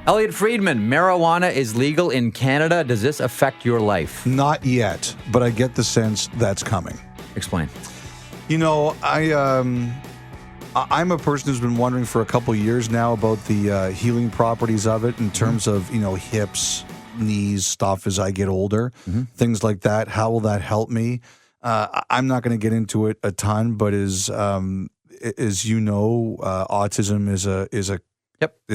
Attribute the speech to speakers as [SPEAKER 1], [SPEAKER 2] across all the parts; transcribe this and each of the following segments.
[SPEAKER 1] Elliotte Friedman, marijuana is legal in Canada. Does this affect your life?
[SPEAKER 2] Not yet, but I get the sense that's coming.
[SPEAKER 1] Explain.
[SPEAKER 2] You know, I'm a person who's been wondering for a couple of years now about the healing properties of it in terms of, hips, knees, stuff as I get older, things like that. How will that help me? I'm not going to get into it a ton, but as you know, autism is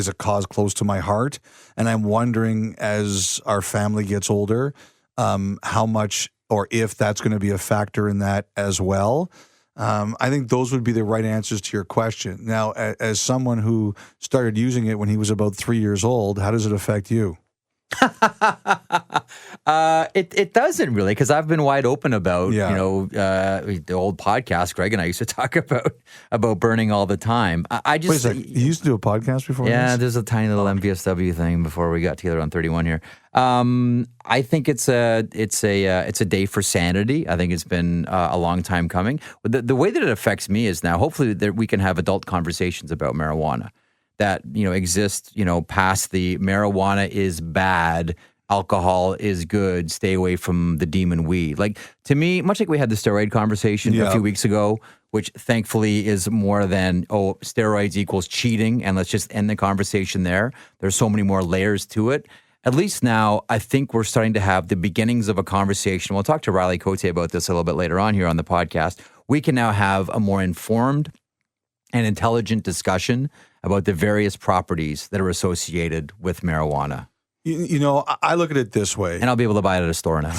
[SPEAKER 2] a cause close to my heart, and I'm wondering as our family gets older, how much or if that's going to be a factor in that as well. I think those would be the right answers to your question. Now, as someone who started using it when he was about 3 years old, how does it affect you?
[SPEAKER 1] It doesn't really, because I've been wide open about the old podcast. Greg and I used to talk about burning all the time. I just
[SPEAKER 2] Wait a sec, you used to do a podcast before?
[SPEAKER 1] Yeah,
[SPEAKER 2] this?
[SPEAKER 1] there's a tiny little MVSW thing before we got together on 31 here. I think it's a day for sanity. I think it's been a long time coming. The way that it affects me is now, hopefully, that we can have adult conversations about marijuana that exist past the marijuana is bad, alcohol is good, stay away from the demon weed. Like, to me, much like we had the steroid conversation a few weeks ago, which thankfully is more than, steroids equals cheating, and let's just end the conversation there. There's so many more layers to it. At least now, I think we're starting to have the beginnings of a conversation. We'll talk to Riley Cote about this a little bit later on here on the podcast. We can now have a more informed and intelligent discussion about the various properties that are associated with marijuana.
[SPEAKER 2] I look at it this way.
[SPEAKER 1] And I'll be able to buy it at a store now.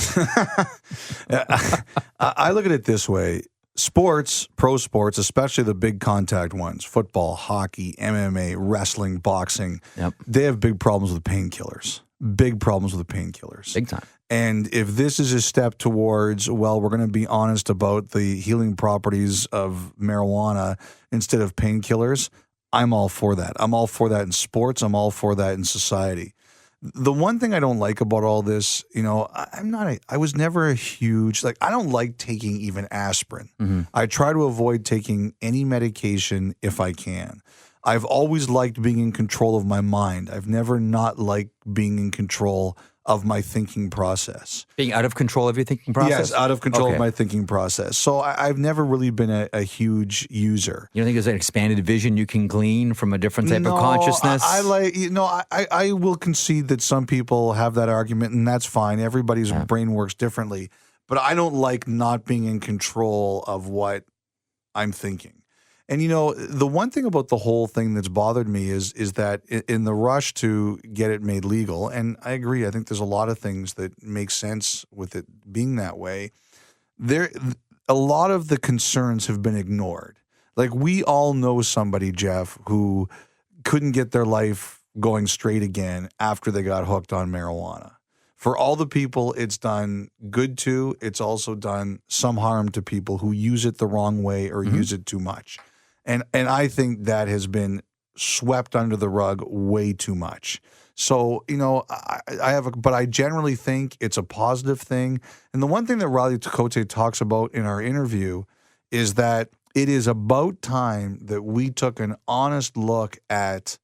[SPEAKER 2] I look at it this way. Sports, pro sports, especially the big contact ones, football, hockey, MMA, wrestling, boxing, they have big problems with painkillers. Big problems with painkillers.
[SPEAKER 1] Big time.
[SPEAKER 2] And if this is a step towards, we're going to be honest about the healing properties of marijuana instead of painkillers, I'm all for that. I'm all for that in sports. I'm all for that in society. The one thing I don't like about all this, I was never a huge, I don't like taking even aspirin. Mm-hmm. I try to avoid taking any medication if I can. I've always liked being in control of my mind. I've never not liked being in control of my thinking process.
[SPEAKER 1] Being out of control of your thinking process?
[SPEAKER 2] Yes, out of control of my thinking process. So I've never really been a huge user.
[SPEAKER 1] You don't think there's an expanded vision you can glean from a different type of consciousness?
[SPEAKER 2] I will concede that some people have that argument, and that's fine. Everybody's brain works differently. But I don't like not being in control of what I'm thinking. And, the one thing about the whole thing that's bothered me is that in the rush to get it made legal, and I agree, I think there's a lot of things that make sense with it being that way, a lot of the concerns have been ignored. Like, we all know somebody, Jeff, who couldn't get their life going straight again after they got hooked on marijuana. For all the people it's done good to, it's also done some harm to people who use it the wrong way or use it too much. And I think that has been swept under the rug way too much. So, but I generally think it's a positive thing. And the one thing that Riley Cote talks about in our interview is that it is about time that we took an honest look at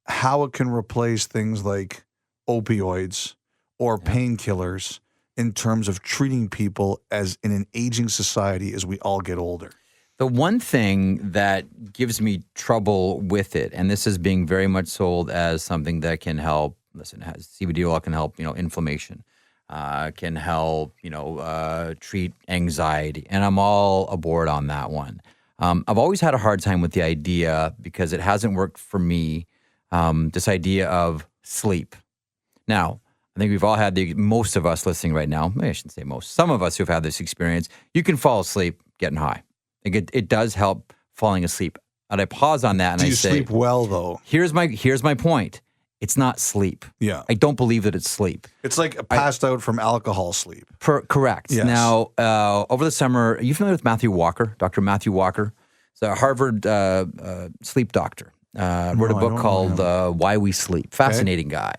[SPEAKER 2] how it can replace things like opioids or painkillers in terms of treating people as in an aging society as we all get older.
[SPEAKER 1] The one thing that gives me trouble with it, and this is being very much sold as something that can help, CBD oil can help, inflammation, can help, treat anxiety. And I'm all aboard on that one. I've always had a hard time with the idea because it hasn't worked for me, this idea of sleep. Now, I think we've all had most of us listening right now, maybe I shouldn't say most, some of us who've had this experience, you can fall asleep getting high. It does help falling asleep. And I pause on that and I say,
[SPEAKER 2] sleep well, though?
[SPEAKER 1] Here's my point. It's not sleep.
[SPEAKER 2] Yeah.
[SPEAKER 1] I don't believe that it's sleep.
[SPEAKER 2] It's like passed out from alcohol sleep.
[SPEAKER 1] Correct.
[SPEAKER 2] Yes.
[SPEAKER 1] Now, over the summer, are you familiar with Matthew Walker, Dr. Matthew Walker? He's a Harvard sleep doctor. Wrote a book called Why We Sleep. Fascinating guy.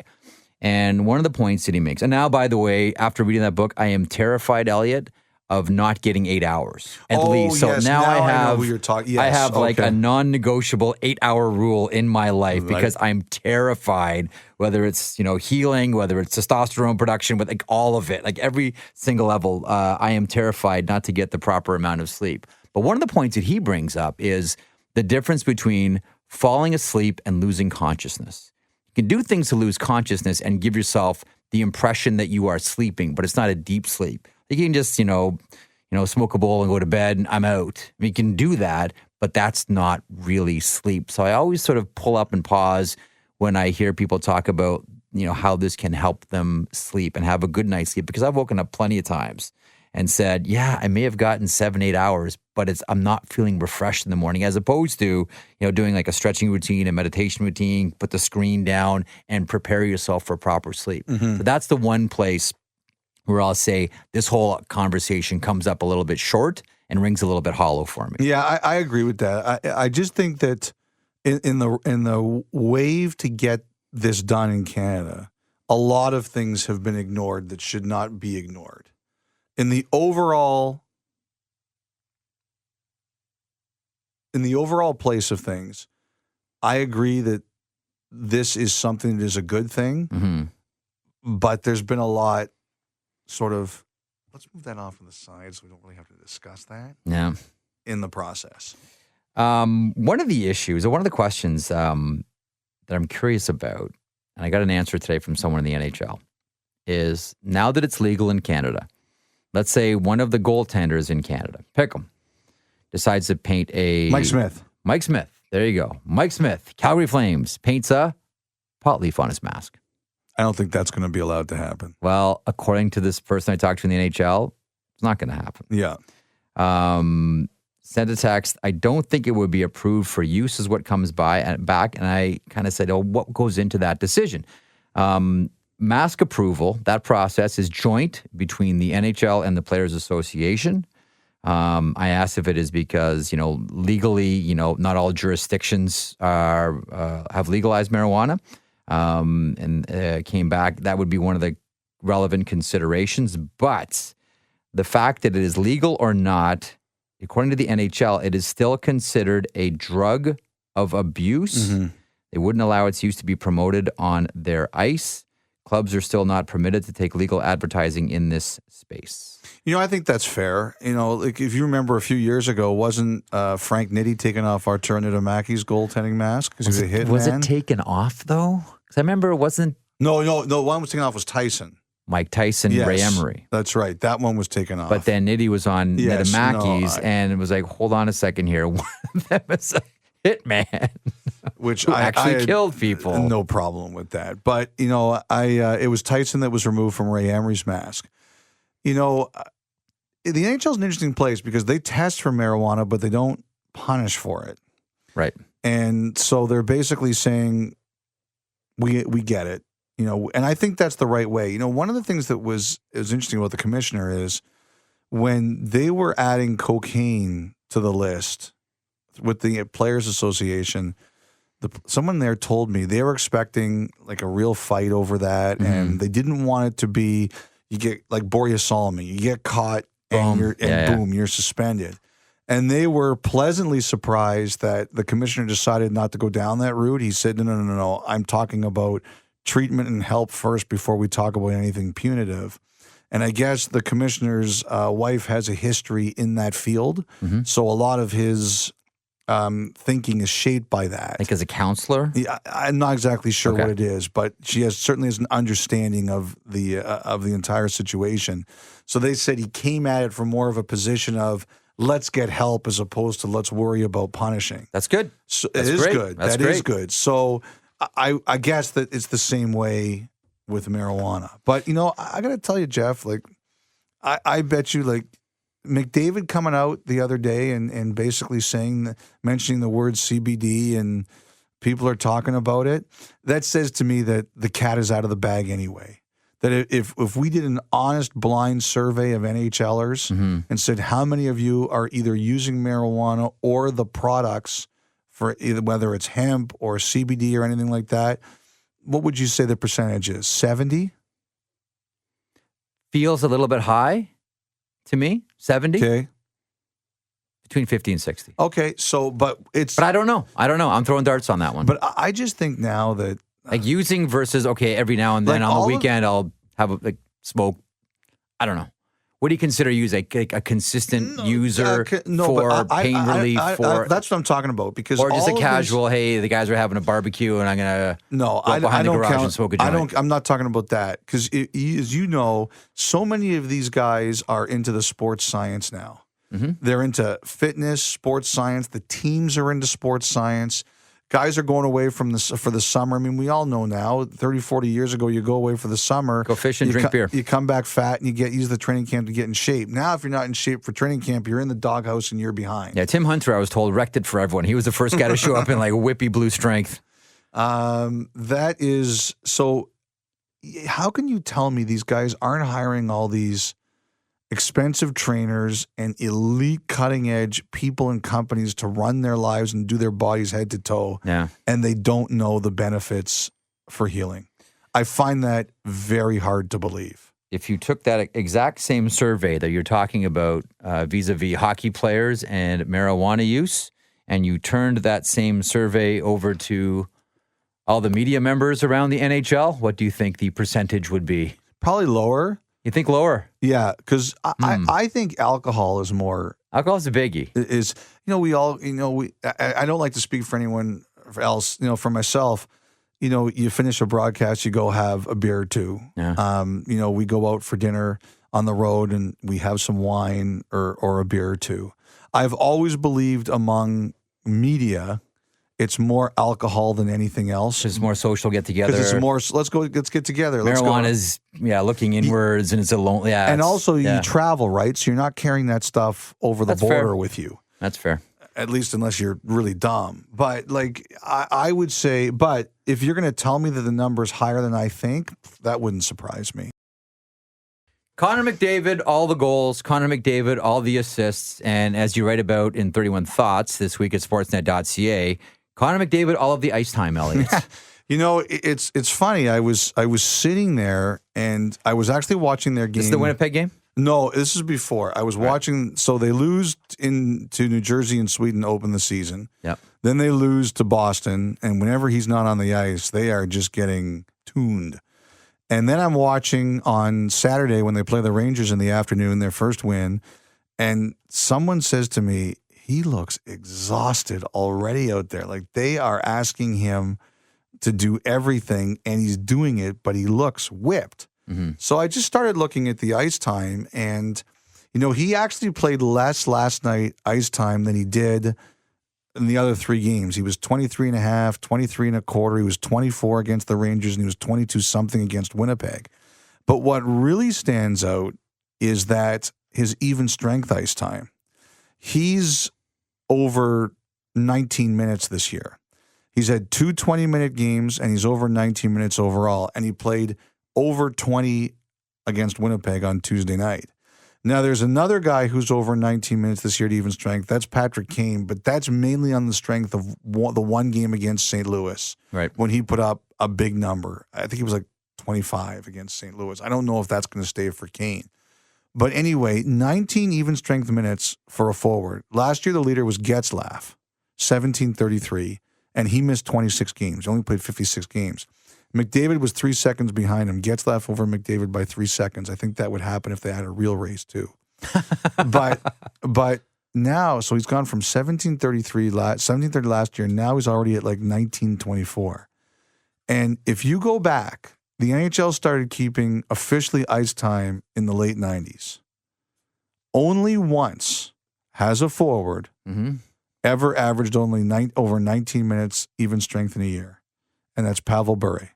[SPEAKER 1] And one of the points that he makes, and now, by the way, after reading that book, I am terrified, Elliotte, of not getting 8 hours at
[SPEAKER 2] Oh,
[SPEAKER 1] least. So
[SPEAKER 2] yes,
[SPEAKER 1] now
[SPEAKER 2] now
[SPEAKER 1] I
[SPEAKER 2] I know
[SPEAKER 1] have
[SPEAKER 2] who you're talking-
[SPEAKER 1] I
[SPEAKER 2] yes,
[SPEAKER 1] have like
[SPEAKER 2] okay.
[SPEAKER 1] a non-negotiable 8-hour rule in my life
[SPEAKER 2] Right.
[SPEAKER 1] because I'm terrified, whether it's, healing, whether it's testosterone production, with like all of it, like every single level, I am terrified not to get the proper amount of sleep. But one of the points that he brings up is the difference between falling asleep and losing consciousness. You can do things to lose consciousness and give yourself the impression that you are sleeping, but it's not a deep sleep. You can just, smoke a bowl and go to bed and I'm out. You can do that, but that's not really sleep. So I always sort of pull up and pause when I hear people talk about, how this can help them sleep and have a good night's sleep, because I've woken up plenty of times and said, yeah, I may have gotten 7-8 hours, but I'm not feeling refreshed in the morning, as opposed to, doing like a stretching routine, a meditation routine, put the screen down and prepare yourself for proper sleep.
[SPEAKER 2] Mm-hmm.
[SPEAKER 1] So that's the one place where I'll say this whole conversation comes up a little bit short and rings a little bit hollow for me.
[SPEAKER 2] Yeah, I agree with that. I just think that in the wave to get this done in Canada, a lot of things have been ignored that should not be ignored. In the overall place of things, I agree that this is something that is a good thing,
[SPEAKER 1] Mm-hmm.
[SPEAKER 2] but there's been a lot sort of, let's move that off to the side so we don't really have to discuss that
[SPEAKER 1] Yeah.
[SPEAKER 2] in the process.
[SPEAKER 1] One of the issues, or one of the questions that I'm curious about, and I got an answer today from someone in the NHL, is now that it's legal in Canada, let's say one of the goaltenders in Canada, pick 'em, decides to paint a...
[SPEAKER 2] Mike Smith.
[SPEAKER 1] Mike Smith. There you go. Mike Smith, Calgary Flames, paints a pot leaf on his mask.
[SPEAKER 2] I don't think that's going to be allowed to happen.
[SPEAKER 1] Well, according to this person I talked to in the NHL, it's not going to happen.
[SPEAKER 2] Yeah.
[SPEAKER 1] Sent a text. I don't think it would be approved for use is what comes back. And I kind of said, what goes into that decision? Mask approval, that process is joint between the NHL and the Players Association. I asked if it is because, legally, not all jurisdictions have legalized marijuana. And came back. That would be one of the relevant considerations. But the fact that it is legal or not, according to the NHL, it is still considered a drug of abuse.
[SPEAKER 2] Mm-hmm.
[SPEAKER 1] They wouldn't allow its use to be promoted on their ice. Clubs are still not permitted to take legal advertising in this space.
[SPEAKER 2] I think that's fair. Like if you remember a few years ago, wasn't Frank Nitti taking off Artur Niittymäki's goaltending mask because he was a hit
[SPEAKER 1] Was
[SPEAKER 2] man?
[SPEAKER 1] it taken off, though? Because I remember it wasn't
[SPEAKER 2] No. One was taken off was Tyson.
[SPEAKER 1] Mike Tyson,
[SPEAKER 2] Yes,
[SPEAKER 1] Ray Emery.
[SPEAKER 2] That's right. That one was taken off.
[SPEAKER 1] But then Nitti was on
[SPEAKER 2] Yes,
[SPEAKER 1] Niittymäki's,
[SPEAKER 2] no,
[SPEAKER 1] and it was like, hold on a second here. One of them is a hitman,
[SPEAKER 2] which
[SPEAKER 1] who
[SPEAKER 2] I
[SPEAKER 1] actually
[SPEAKER 2] had
[SPEAKER 1] killed people.
[SPEAKER 2] No problem with that. But it was Tyson that was removed from Ray Emery's mask. The NHL is an interesting place because they test for marijuana, but they don't punish for it.
[SPEAKER 1] Right.
[SPEAKER 2] And so they're basically saying, we get it, and I think that's the right way. One of the things that was interesting about the commissioner is when they were adding cocaine to the list with the Players Association, someone there told me they were expecting like a real fight over that,
[SPEAKER 1] Mm-hmm.
[SPEAKER 2] and they didn't want it to be, you get like Borja Solomon, you get caught
[SPEAKER 1] Boom.
[SPEAKER 2] and boom, you're suspended. And they were pleasantly surprised that the commissioner decided not to go down that route. He said, no. I'm talking about treatment and help first before we talk about anything punitive. And I guess the commissioner's wife has a history in that field.
[SPEAKER 1] Mm-hmm.
[SPEAKER 2] So a lot of his thinking is shaped by that.
[SPEAKER 1] Like as a counselor?
[SPEAKER 2] Yeah, I'm not exactly sure
[SPEAKER 1] Okay.
[SPEAKER 2] what it is, but she certainly has an understanding of the entire situation. So they said he came at it from more of a position of let's get help as opposed to let's worry about punishing.
[SPEAKER 1] That's good.
[SPEAKER 2] So
[SPEAKER 1] That's
[SPEAKER 2] it is
[SPEAKER 1] great.
[SPEAKER 2] good.
[SPEAKER 1] That's
[SPEAKER 2] That is
[SPEAKER 1] great.
[SPEAKER 2] good. So I guess that it's the same way with marijuana. But I got to tell you, Jeff, like I bet you like McDavid coming out the other day and basically mentioning the word CBD and people are talking about it. That says to me that the cat is out of the bag anyway. That if we did an honest blind survey of NHLers
[SPEAKER 1] Mm-hmm.
[SPEAKER 2] and said how many of you are either using marijuana or the products for either whether it's hemp or CBD or anything like that, what would you say the percentage is? 70?
[SPEAKER 1] Feels a little bit high to me. 70.
[SPEAKER 2] Okay.
[SPEAKER 1] Between 50 and 60.
[SPEAKER 2] Okay. So, but
[SPEAKER 1] I don't know. I'm throwing darts on that one.
[SPEAKER 2] But I just think now that
[SPEAKER 1] like using versus, okay, every now and then
[SPEAKER 2] like
[SPEAKER 1] on the weekend, I'll have a smoke. I don't know. What do you consider use a consistent user for pain relief?
[SPEAKER 2] That's what I'm talking about. Because
[SPEAKER 1] or just a casual, hey, the guys are having a barbecue and I'm going to go behind the garage and smoke a joint.
[SPEAKER 2] I'm not talking about that. Because as you know, so many of these guys are into the sports science now. Mm-hmm. They're into fitness, sports science. The teams are into sports science. Guys are going away for the summer. I mean, we all know now, 30, 40 years ago, you go away for the summer.
[SPEAKER 1] Go fishing, drink beer.
[SPEAKER 2] You come back fat and you use the training camp to get in shape. Now, if you're not in shape for training camp, you're in the doghouse and you're behind.
[SPEAKER 1] Yeah, Tim Hunter, I was told, wrecked it for everyone. He was the first guy to show up in like whippy blue strength.
[SPEAKER 2] That is, so how can you tell me these guys aren't hiring all these expensive trainers and elite cutting edge people and companies to run their lives and do their bodies head to toe, and they don't know the benefits for healing? I find that very hard to believe.
[SPEAKER 1] If you took that exact same survey that you're talking about vis-a-vis hockey players and marijuana use, and you turned that same survey over to all the media members around the NHL, what do you think the percentage would be?
[SPEAKER 2] Probably lower.
[SPEAKER 1] You think lower?
[SPEAKER 2] Yeah, because I think alcohol is more.
[SPEAKER 1] Alcohol is a biggie.
[SPEAKER 2] I don't like to speak for anyone else. For myself, you finish a broadcast, you go have a beer or two.
[SPEAKER 1] Yeah.
[SPEAKER 2] We go out for dinner on the road and we have some wine or a beer or two. I've always believed among media, it's more alcohol than anything else.
[SPEAKER 1] It's more social get together.
[SPEAKER 2] Because it's more, let's get together.
[SPEAKER 1] Marijuana is, looking inwards and it's a lonely,
[SPEAKER 2] and also you travel, right? So you're not carrying that stuff over the border with you.
[SPEAKER 1] That's fair.
[SPEAKER 2] At least unless you're really dumb. But I would say, but if you're going to tell me that the number is higher than I think, that wouldn't surprise me.
[SPEAKER 1] Connor McDavid, all the goals. Connor McDavid, all the assists. And as you write about in 31 Thoughts this week at sportsnet.ca, Connor McDavid, all of the ice time, Elliotte.
[SPEAKER 2] It's funny. I was sitting there and I was actually watching their game.
[SPEAKER 1] This is the Winnipeg game?
[SPEAKER 2] No, this is before. I was watching. So they lose to New Jersey and Sweden to open the season.
[SPEAKER 1] Yep.
[SPEAKER 2] Then they lose to Boston. And whenever he's not on the ice, they are just getting tuned. And then I'm watching on Saturday when they play the Rangers in the afternoon, their first win. And someone says to me, he looks exhausted already out there. Like they are asking him to do everything and he's doing it, but he looks whipped. Mm-hmm. So I just started looking at the ice time and, he actually played less last night ice time than he did in the other three games. He was 23 and a half, 23 and a quarter. He was 24 against the Rangers and he was 22 something against Winnipeg. But what really stands out is that his even strength ice time. He's over 19 minutes this year. He's had two 20-minute games, and he's over 19 minutes overall, and he played over 20 against Winnipeg on Tuesday night. Now, there's another guy who's over 19 minutes this year at even strength. That's Patrick Kane, but that's mainly on the strength of the one game against St. Louis,
[SPEAKER 1] right?
[SPEAKER 2] When he put up a big number. I think it was like 25 against St. Louis. I don't know if that's going to stay for Kane. But anyway, 19 even strength minutes for a forward. Last year, the leader was Getzlaf, 1733, and he missed 26 games. He only played 56 games. McDavid was 3 seconds behind him. Getzlaf over McDavid by 3 seconds. I think that would happen if they had a real race too. but now, so he's gone from 1730 last year. Now he's already at like 1924. And if you go back, the NHL started keeping officially ice time in the late 90s. Only once has a forward ever averaged only over 19 minutes even strength in a year, and that's Pavel Bure.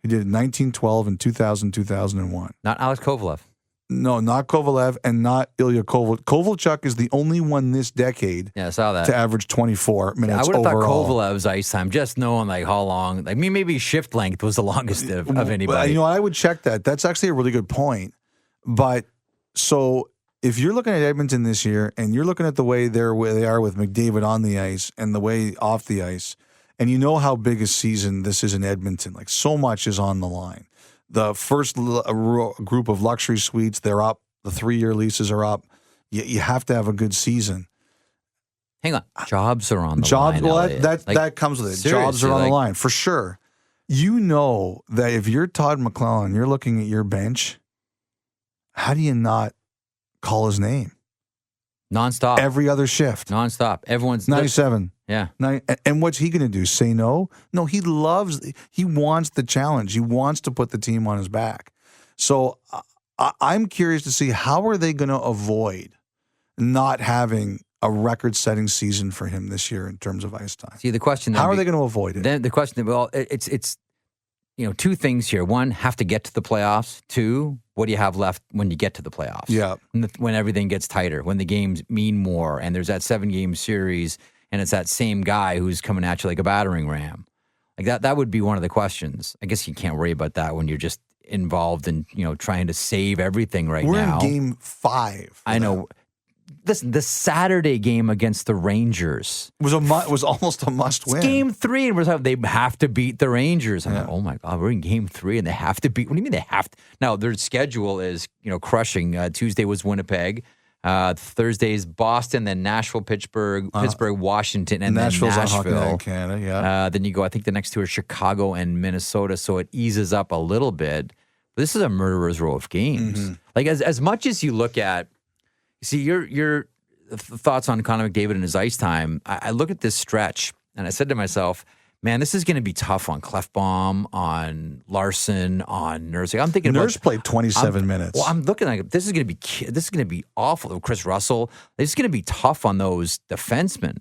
[SPEAKER 2] He did it in 1912 and 2000, 2001.
[SPEAKER 1] Not Alex Kovalev.
[SPEAKER 2] No, not Kovalev and not Ilya Kovalchuk is the only one this decade
[SPEAKER 1] I saw that.
[SPEAKER 2] To average 24 minutes
[SPEAKER 1] I would have
[SPEAKER 2] overall.
[SPEAKER 1] thought Kovalev's ice time, just knowing how long, maybe shift length was the longest of anybody.
[SPEAKER 2] I would check that. That's actually a really good point. But so if you're looking at Edmonton this year and you're looking at the way they are with McDavid on the ice and the way off the ice, and you know how big a season this is in Edmonton, so much is on the line. The first group of luxury suites, they're up The 3-year leases are up. You have to have a good season.
[SPEAKER 1] Hang on. Jobs are on the line.
[SPEAKER 2] Well,
[SPEAKER 1] Elliot.
[SPEAKER 2] that comes with it. Jobs are on the line, for sure. You know that if you're Todd McLellan, you're looking at your bench, how do you not call his name?
[SPEAKER 1] Nonstop.
[SPEAKER 2] Every other shift.
[SPEAKER 1] Nonstop. Everyone's
[SPEAKER 2] 97.
[SPEAKER 1] Yeah.
[SPEAKER 2] And what's he going to do? Say no? No, he wants the challenge. He wants to put the team on his back. So I'm curious to see how are they going to avoid not having a record-setting season for him this year in terms of ice time.
[SPEAKER 1] See, the question
[SPEAKER 2] how are they going to avoid it?
[SPEAKER 1] Then the question, well, it's two things here. One, have to get to the playoffs. Two, what do you have left when you get to the playoffs?
[SPEAKER 2] Yeah.
[SPEAKER 1] When everything gets tighter, when the games mean more, and there's that 7-game series, and it's that same guy who's coming at you like a battering ram. Like that would be one of the questions. I guess you can't worry about that when you're just involved in, trying to save everything now.
[SPEAKER 2] We're in game 5.
[SPEAKER 1] I know. Listen, the Saturday game against the Rangers
[SPEAKER 2] was almost a must-win.
[SPEAKER 1] Game 3, and they have to beat the Rangers. I'm like, oh my God, we're in game 3, and they have to beat. What do you mean they have to? Now their schedule is crushing. Tuesday was Winnipeg, Thursday's Boston, then Nashville, Pittsburgh, Washington, and
[SPEAKER 2] Nashville's
[SPEAKER 1] then Nashville.
[SPEAKER 2] On Canada, yeah.
[SPEAKER 1] Then you go. I think the next 2 are Chicago and Minnesota, so it eases up a little bit. But this is a murderer's row of games. Mm-hmm. Like as much as you look at. See, your thoughts on Connor McDavid and his ice time, I look at this stretch, and I said to myself, man, this is going to be tough on Clefbaum, on Larson, on Nurse. I'm thinking
[SPEAKER 2] Nurse played 27 minutes.
[SPEAKER 1] Well, I'm looking like this is going to be awful. Chris Russell, this is going to be tough on those defensemen.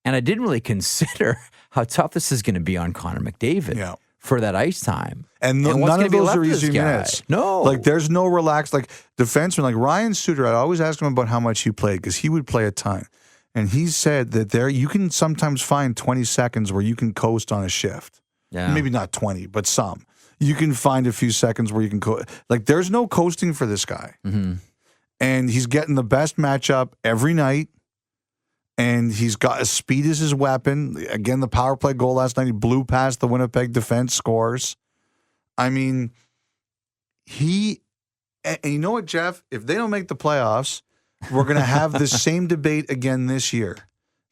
[SPEAKER 1] And I didn't really consider how tough this is going to be on Connor McDavid for that ice time.
[SPEAKER 2] And none of those are easy minutes.
[SPEAKER 1] No.
[SPEAKER 2] Like, there's no relaxed, like, defenseman, like Ryan Suter, I always ask him about how much he played because he would play a ton. And he said that you can sometimes find 20 seconds where you can coast on a shift.
[SPEAKER 1] Yeah.
[SPEAKER 2] Maybe not 20, but some. You can find a few seconds where you can like, there's no coasting for this guy.
[SPEAKER 1] Mm-hmm.
[SPEAKER 2] And he's getting the best matchup every night. And he's got speed as his weapon. Again, the power play goal last night, he blew past the Winnipeg defense, scores. I mean, and you know what, Jeff? If they don't make the playoffs, we're going to have this same debate again this year.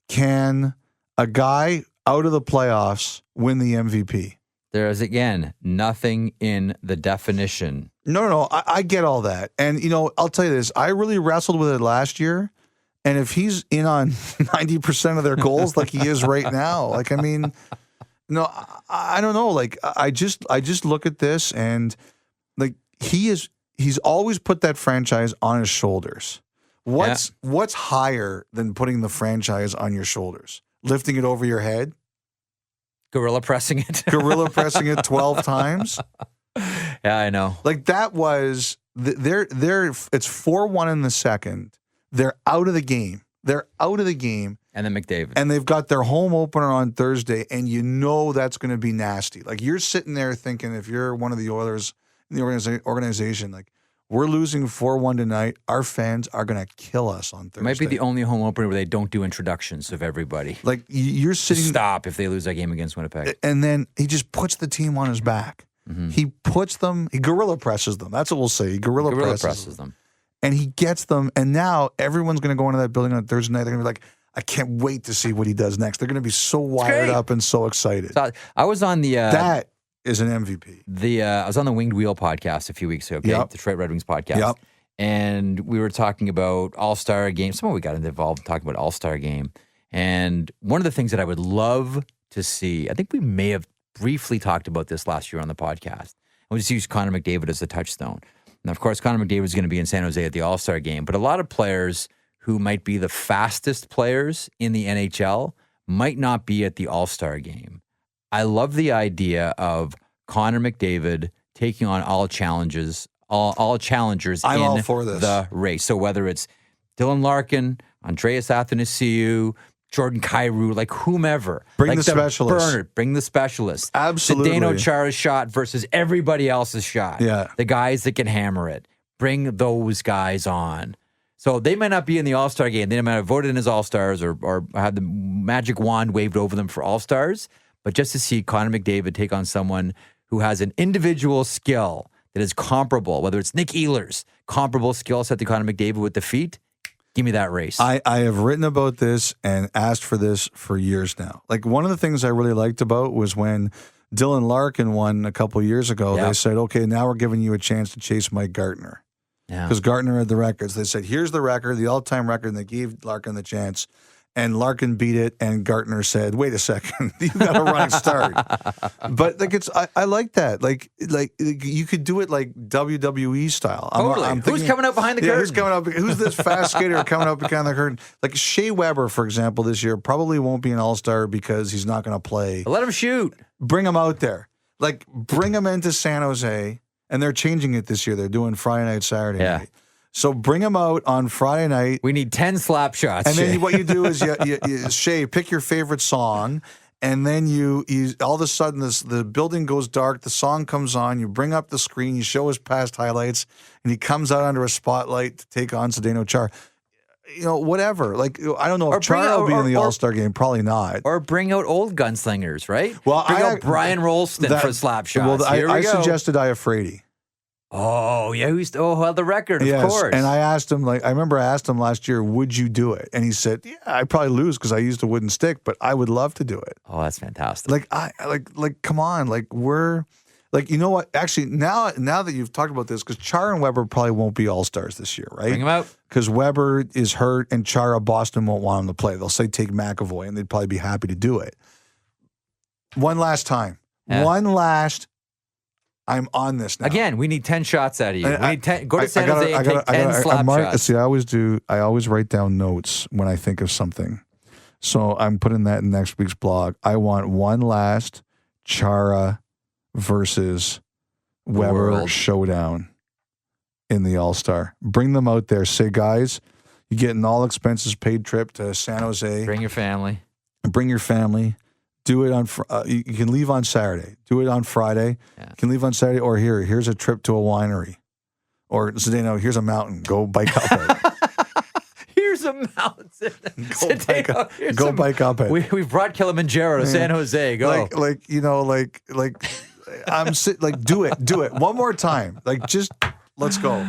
[SPEAKER 2] Can a guy out of the playoffs win the MVP?
[SPEAKER 1] There is, again, nothing in the definition.
[SPEAKER 2] No, I get all that. And, I'll tell you this. I really wrestled with it last year. And if he's in on 90% of their goals like he is right now, like, I mean, no, I don't know. Like, I just look at this and, like, he's always put that franchise on his shoulders. What's higher than putting the franchise on your shoulders? Lifting it over your head?
[SPEAKER 1] Gorilla pressing it.
[SPEAKER 2] Gorilla pressing it 12 times?
[SPEAKER 1] Yeah, I know.
[SPEAKER 2] Like, that was, it's 4-1 in the second. They're out of the game.
[SPEAKER 1] And then McDavid.
[SPEAKER 2] And they've got their home opener on Thursday, and that's going to be nasty. Like, you're sitting there thinking, if you're one of the Oilers in the organization, like, we're losing 4-1 tonight. Our fans are going to kill us on Thursday.
[SPEAKER 1] Might be the only home opener where they don't do introductions of everybody.
[SPEAKER 2] Like, you're sitting...
[SPEAKER 1] Stop if they lose that game against Winnipeg.
[SPEAKER 2] And then he just puts the team on his back. Mm-hmm. He gorilla presses them. That's what we'll say. He gorilla presses them. And he gets them, and now everyone's going to go into that building on Thursday night. They're going to be like, I can't wait to see what he does next. They're going to be so wired up and so excited.
[SPEAKER 1] So I was on the...
[SPEAKER 2] that is an MVP.
[SPEAKER 1] I was on the Winged Wheel podcast a few weeks ago, okay?
[SPEAKER 2] Yep.
[SPEAKER 1] Detroit Red Wings podcast.
[SPEAKER 2] Yep.
[SPEAKER 1] And we were talking about All-Star Game. Somehow we got involved talking about All-Star Game. And one of the things that I would love to see, I think we may have briefly talked about this last year on the podcast. I just used Connor McDavid as a touchstone. Now, of course, Connor McDavid is going to be in San Jose at the All-Star Game, but a lot of players who might be the fastest players in the NHL might not be at the All-Star Game. I love the idea of Connor McDavid taking on all challengers in the race. So whether it's Dylan Larkin, Andreas Athanasiou, Jordan Kyrou, like whomever.
[SPEAKER 2] Bring the specialist.
[SPEAKER 1] Bring the specialist.
[SPEAKER 2] Absolutely.
[SPEAKER 1] Zdeno Chara's shot versus everybody else's shot.
[SPEAKER 2] Yeah.
[SPEAKER 1] The guys that can hammer it. Bring those guys on. So they might not be in the All-Star game. They might have voted in as All-Stars or had the magic wand waved over them for All-Stars. But just to see Connor McDavid take on someone who has an individual skill that is comparable, whether it's Nick Ehlers, comparable skill set to Connor McDavid with the feet, give me that race.
[SPEAKER 2] I have written about this and asked for this for years now. Like, one of the things I really liked about was when Dylan Larkin won a couple years ago, they said, okay, now we're giving you a chance to chase Mike Gartner. Because Gartner had the records. They said, here's the record, the all-time record, and they gave Larkin the chance. And Larkin beat it, and Gartner said, wait a second, you got a running start. But like, I like that. Like you could do it like WWE style.
[SPEAKER 1] Totally.
[SPEAKER 2] I'm thinking,
[SPEAKER 1] who's coming out behind the curtain?
[SPEAKER 2] Who's coming up? Who's this fast skater coming up behind the curtain? Like Shea Weber, for example, this year probably won't be an all-star because he's not going to play.
[SPEAKER 1] Let him shoot.
[SPEAKER 2] Bring him out there. Like, bring him into San Jose, and they're changing it this year. They're doing Friday night, Saturday night. So bring him out on Friday night.
[SPEAKER 1] We need 10 slap shots.
[SPEAKER 2] And then what you do is, Shay, pick your favorite song, and then you all of a sudden the building goes dark, the song comes on, you bring up the screen, you show his past highlights, and he comes out under a spotlight to take on Zdeno Chara. Whatever. Like, I don't know if Chara will be in the All-Star game. Probably not.
[SPEAKER 1] Or bring out old gunslingers, right?
[SPEAKER 2] Well,
[SPEAKER 1] bring out Brian Rolston for slap shots.
[SPEAKER 2] Well, I suggested Alfredsson.
[SPEAKER 1] Oh, yeah. The record, of course.
[SPEAKER 2] And I asked him, I remember I asked him last year, would you do it? And he said, yeah, I'd probably lose because I used a wooden stick, but I would love to do it.
[SPEAKER 1] Oh, that's fantastic.
[SPEAKER 2] Come on. We're, you know what? Actually, now that you've talked about this, because Chara and Weber probably won't be all-stars this year, right?
[SPEAKER 1] Bring them out.
[SPEAKER 2] Because Weber is hurt and Chara, Boston won't want him to play. They'll say take McAvoy, and they'd probably be happy to do it. One last time. I'm on this now.
[SPEAKER 1] Again, we need 10 shots out of you. We need 10. Go to San Jose and take 10 slap shots.
[SPEAKER 2] See, I always write down notes when I think of something. So I'm putting that in next week's blog. I want one last Chara versus Weber showdown in the All-Star. Bring them out there. Say, guys, you get an all-expenses paid trip to San Jose.
[SPEAKER 1] Bring your family.
[SPEAKER 2] Do it on. You can leave on Saturday. Do it on Friday. Yeah. You can leave on Saturday. Or here's a trip to a winery. Or Zdeno, here's a mountain. Go bike up it.
[SPEAKER 1] Here's a mountain.
[SPEAKER 2] Go bike up it.
[SPEAKER 1] We've brought Kilimanjaro to San Jose. Go.
[SPEAKER 2] Do it one more time. Let's go.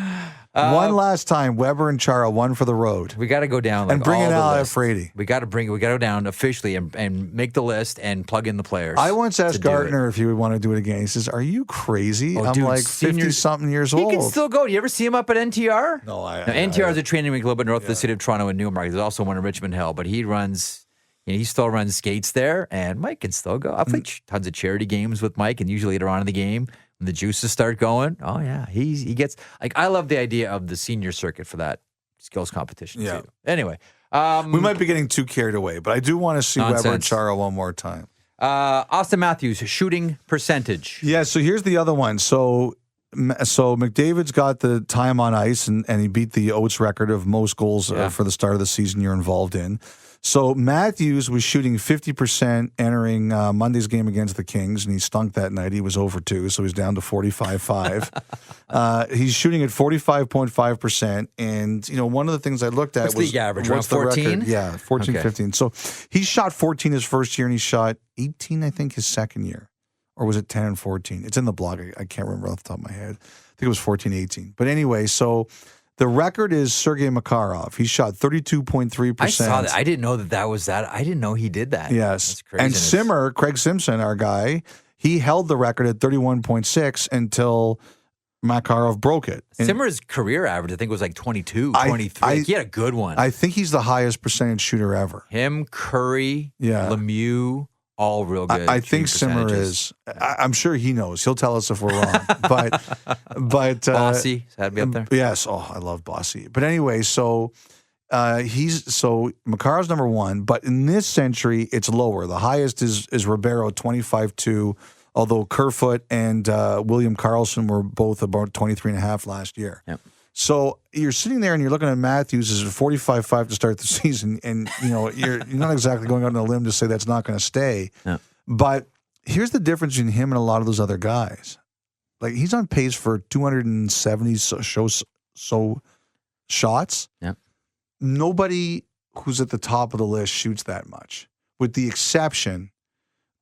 [SPEAKER 2] One last time, Weber and Chara, one for the road.
[SPEAKER 1] We got to go down
[SPEAKER 2] and bring in Alfredsson.
[SPEAKER 1] We got to go down officially and make the list and plug in the players.
[SPEAKER 2] I once asked Gartner if he would want to do it again. He says, "Are you crazy? I'm 50-something years old."
[SPEAKER 1] He can still go. Do you ever see him up at NTR?
[SPEAKER 2] No,
[SPEAKER 1] NTR is a training rink a little bit north of the city of Toronto and Newmarket. There's also one in Richmond Hill, but he runs. He still runs skates there, and Mike can still go. I played tons of charity games with Mike, and usually later on in the game, when the juices start going, oh yeah, he gets I love the idea of the senior circuit for that skills competition too. Anyway,
[SPEAKER 2] we might be getting too carried away, but I do want to see Weber and Chara one more time.
[SPEAKER 1] Auston Matthews shooting percentage.
[SPEAKER 2] Yeah, so here's the other one. So McDavid's got the time on ice, and he beat the Oates record of most goals for the start of the season you're involved in. So Matthews was shooting 50% entering Monday's game against the Kings, and he stunk that night. He was over 2, so he's down to 45.5. He's shooting at 45.5%, and one of the things I looked at was
[SPEAKER 1] league average,
[SPEAKER 2] what's
[SPEAKER 1] around 14?
[SPEAKER 2] The record? Yeah, 14, 15. So he shot 14 his first year, and he shot 18, I think, his second year. Or was it 10 and 14? It's in the blog. I can't remember off the top of my head. I think it was 14, 18. But anyway, so the record is Sergei Makarov. He shot 32.3%.
[SPEAKER 1] I saw that. I didn't know that was that. I didn't know he did that.
[SPEAKER 2] Yes. And Craig Simpson, our guy, he held the record at 31.6 until Makarov broke it.
[SPEAKER 1] Simmer's career average, I think, was like 22, 23. He had a good one.
[SPEAKER 2] I think he's the highest percentage shooter ever.
[SPEAKER 1] Him, Curry, Lemieux, all real good.
[SPEAKER 2] I think Simmer is. I'm sure he knows. He'll tell us if we're wrong. But
[SPEAKER 1] Bossy had to be up there.
[SPEAKER 2] Yes. Oh, I love Bossy. But anyway, so Makarov's number 1. But in this century, it's lower. The highest is Ribeiro, 25.2. Although Kerfoot and William Karlsson were both about 23.5 last year. Yep. So you're sitting there and you're looking at Matthews as a 45.5 to start the season, and you're not exactly going out on a limb to say that's not going to stay. No. But here's the difference between him and a lot of those other guys. Like, he's on pace for 270 shots.
[SPEAKER 1] Yeah.
[SPEAKER 2] Nobody who's at the top of the list shoots that much, with the exception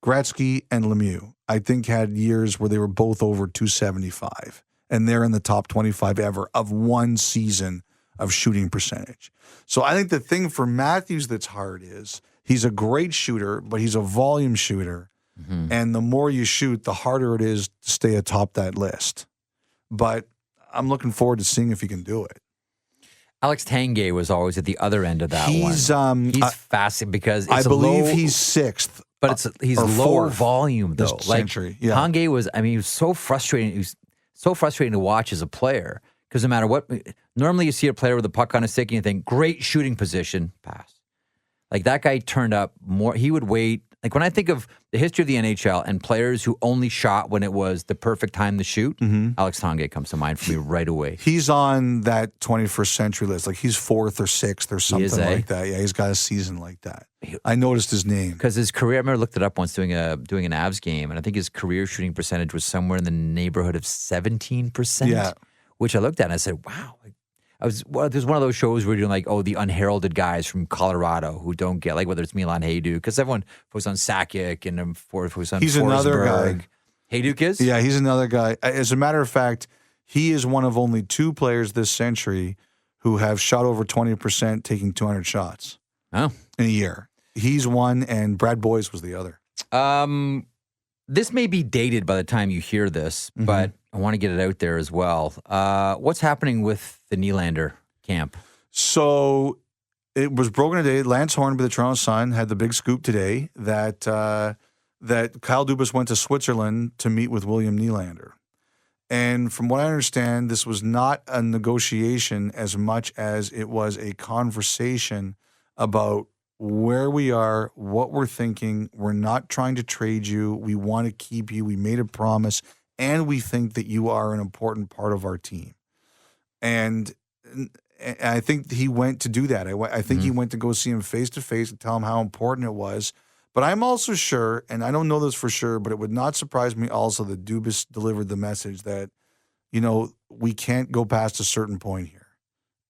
[SPEAKER 2] Gretzky and Lemieux. I think had years where they were both over 275. and they're in the top 25 ever of one season of shooting percentage. So I think the thing for Matthews that's hard is he's a great shooter, but he's a volume shooter. And the more you shoot, the harder it is to stay atop that list. But I'm looking forward to seeing if he can do it.
[SPEAKER 1] Alex Tanguay was always at the other end of that
[SPEAKER 2] He's
[SPEAKER 1] fascinating because it's
[SPEAKER 2] I believe
[SPEAKER 1] low,
[SPEAKER 2] he's sixth.
[SPEAKER 1] but he's low
[SPEAKER 2] fourth
[SPEAKER 1] volume though.
[SPEAKER 2] this century. Yeah.
[SPEAKER 1] Tanguay was, he was so frustrating. He was so frustrating to watch as a player because no matter what, normally you see a player with a puck on a stick and you think, great shooting position, pass. Like that guy turned up more. He would wait. Like when I think of the history of the NHL and players who only shot when it was the perfect time to shoot, Alex Tanguay comes to mind for me right away.
[SPEAKER 2] He's on that 21st century list. Like he's fourth or sixth or something like that. Yeah, he's got a season like that. I noticed his name.
[SPEAKER 1] Because his career, I remember looked it up once doing an Avs game, and I think his career shooting percentage was somewhere in the neighborhood of 17%.
[SPEAKER 2] Yeah.
[SPEAKER 1] Which I looked at and I said, wow. There's one of those shows where you're doing like, the unheralded guys from Colorado who don't get, like, whether it's Milan Hajduk, because everyone focuses on Sakic and focuses on
[SPEAKER 2] He's another guy.
[SPEAKER 1] Hajduk is?
[SPEAKER 2] Yeah, he's another guy. As a matter of fact, he is one of only two players this century who have shot over 20% taking 200 shots in a year. He's one, and Brad Boyes was the other.
[SPEAKER 1] This may be dated by the time you hear this, but I want to get it out there as well. What's happening with the Nylander camp?
[SPEAKER 2] So it was broken today. Lance Hornby, the Toronto Sun, had the big scoop today that that Kyle Dubas went to Switzerland to meet with William Nylander. And from what I understand, this was not a negotiation as much as it was a conversation about where we are, what we're thinking. We're not trying to trade you. We want to keep you. We made a promise, and we think that you are an important part of our team. And I think he went to do that. I think he went to go see him face to face and tell him how important it was. But I'm also sure, and I don't know this for sure, but it would not surprise me also that Dubas delivered the message that, we can't go past a certain point here.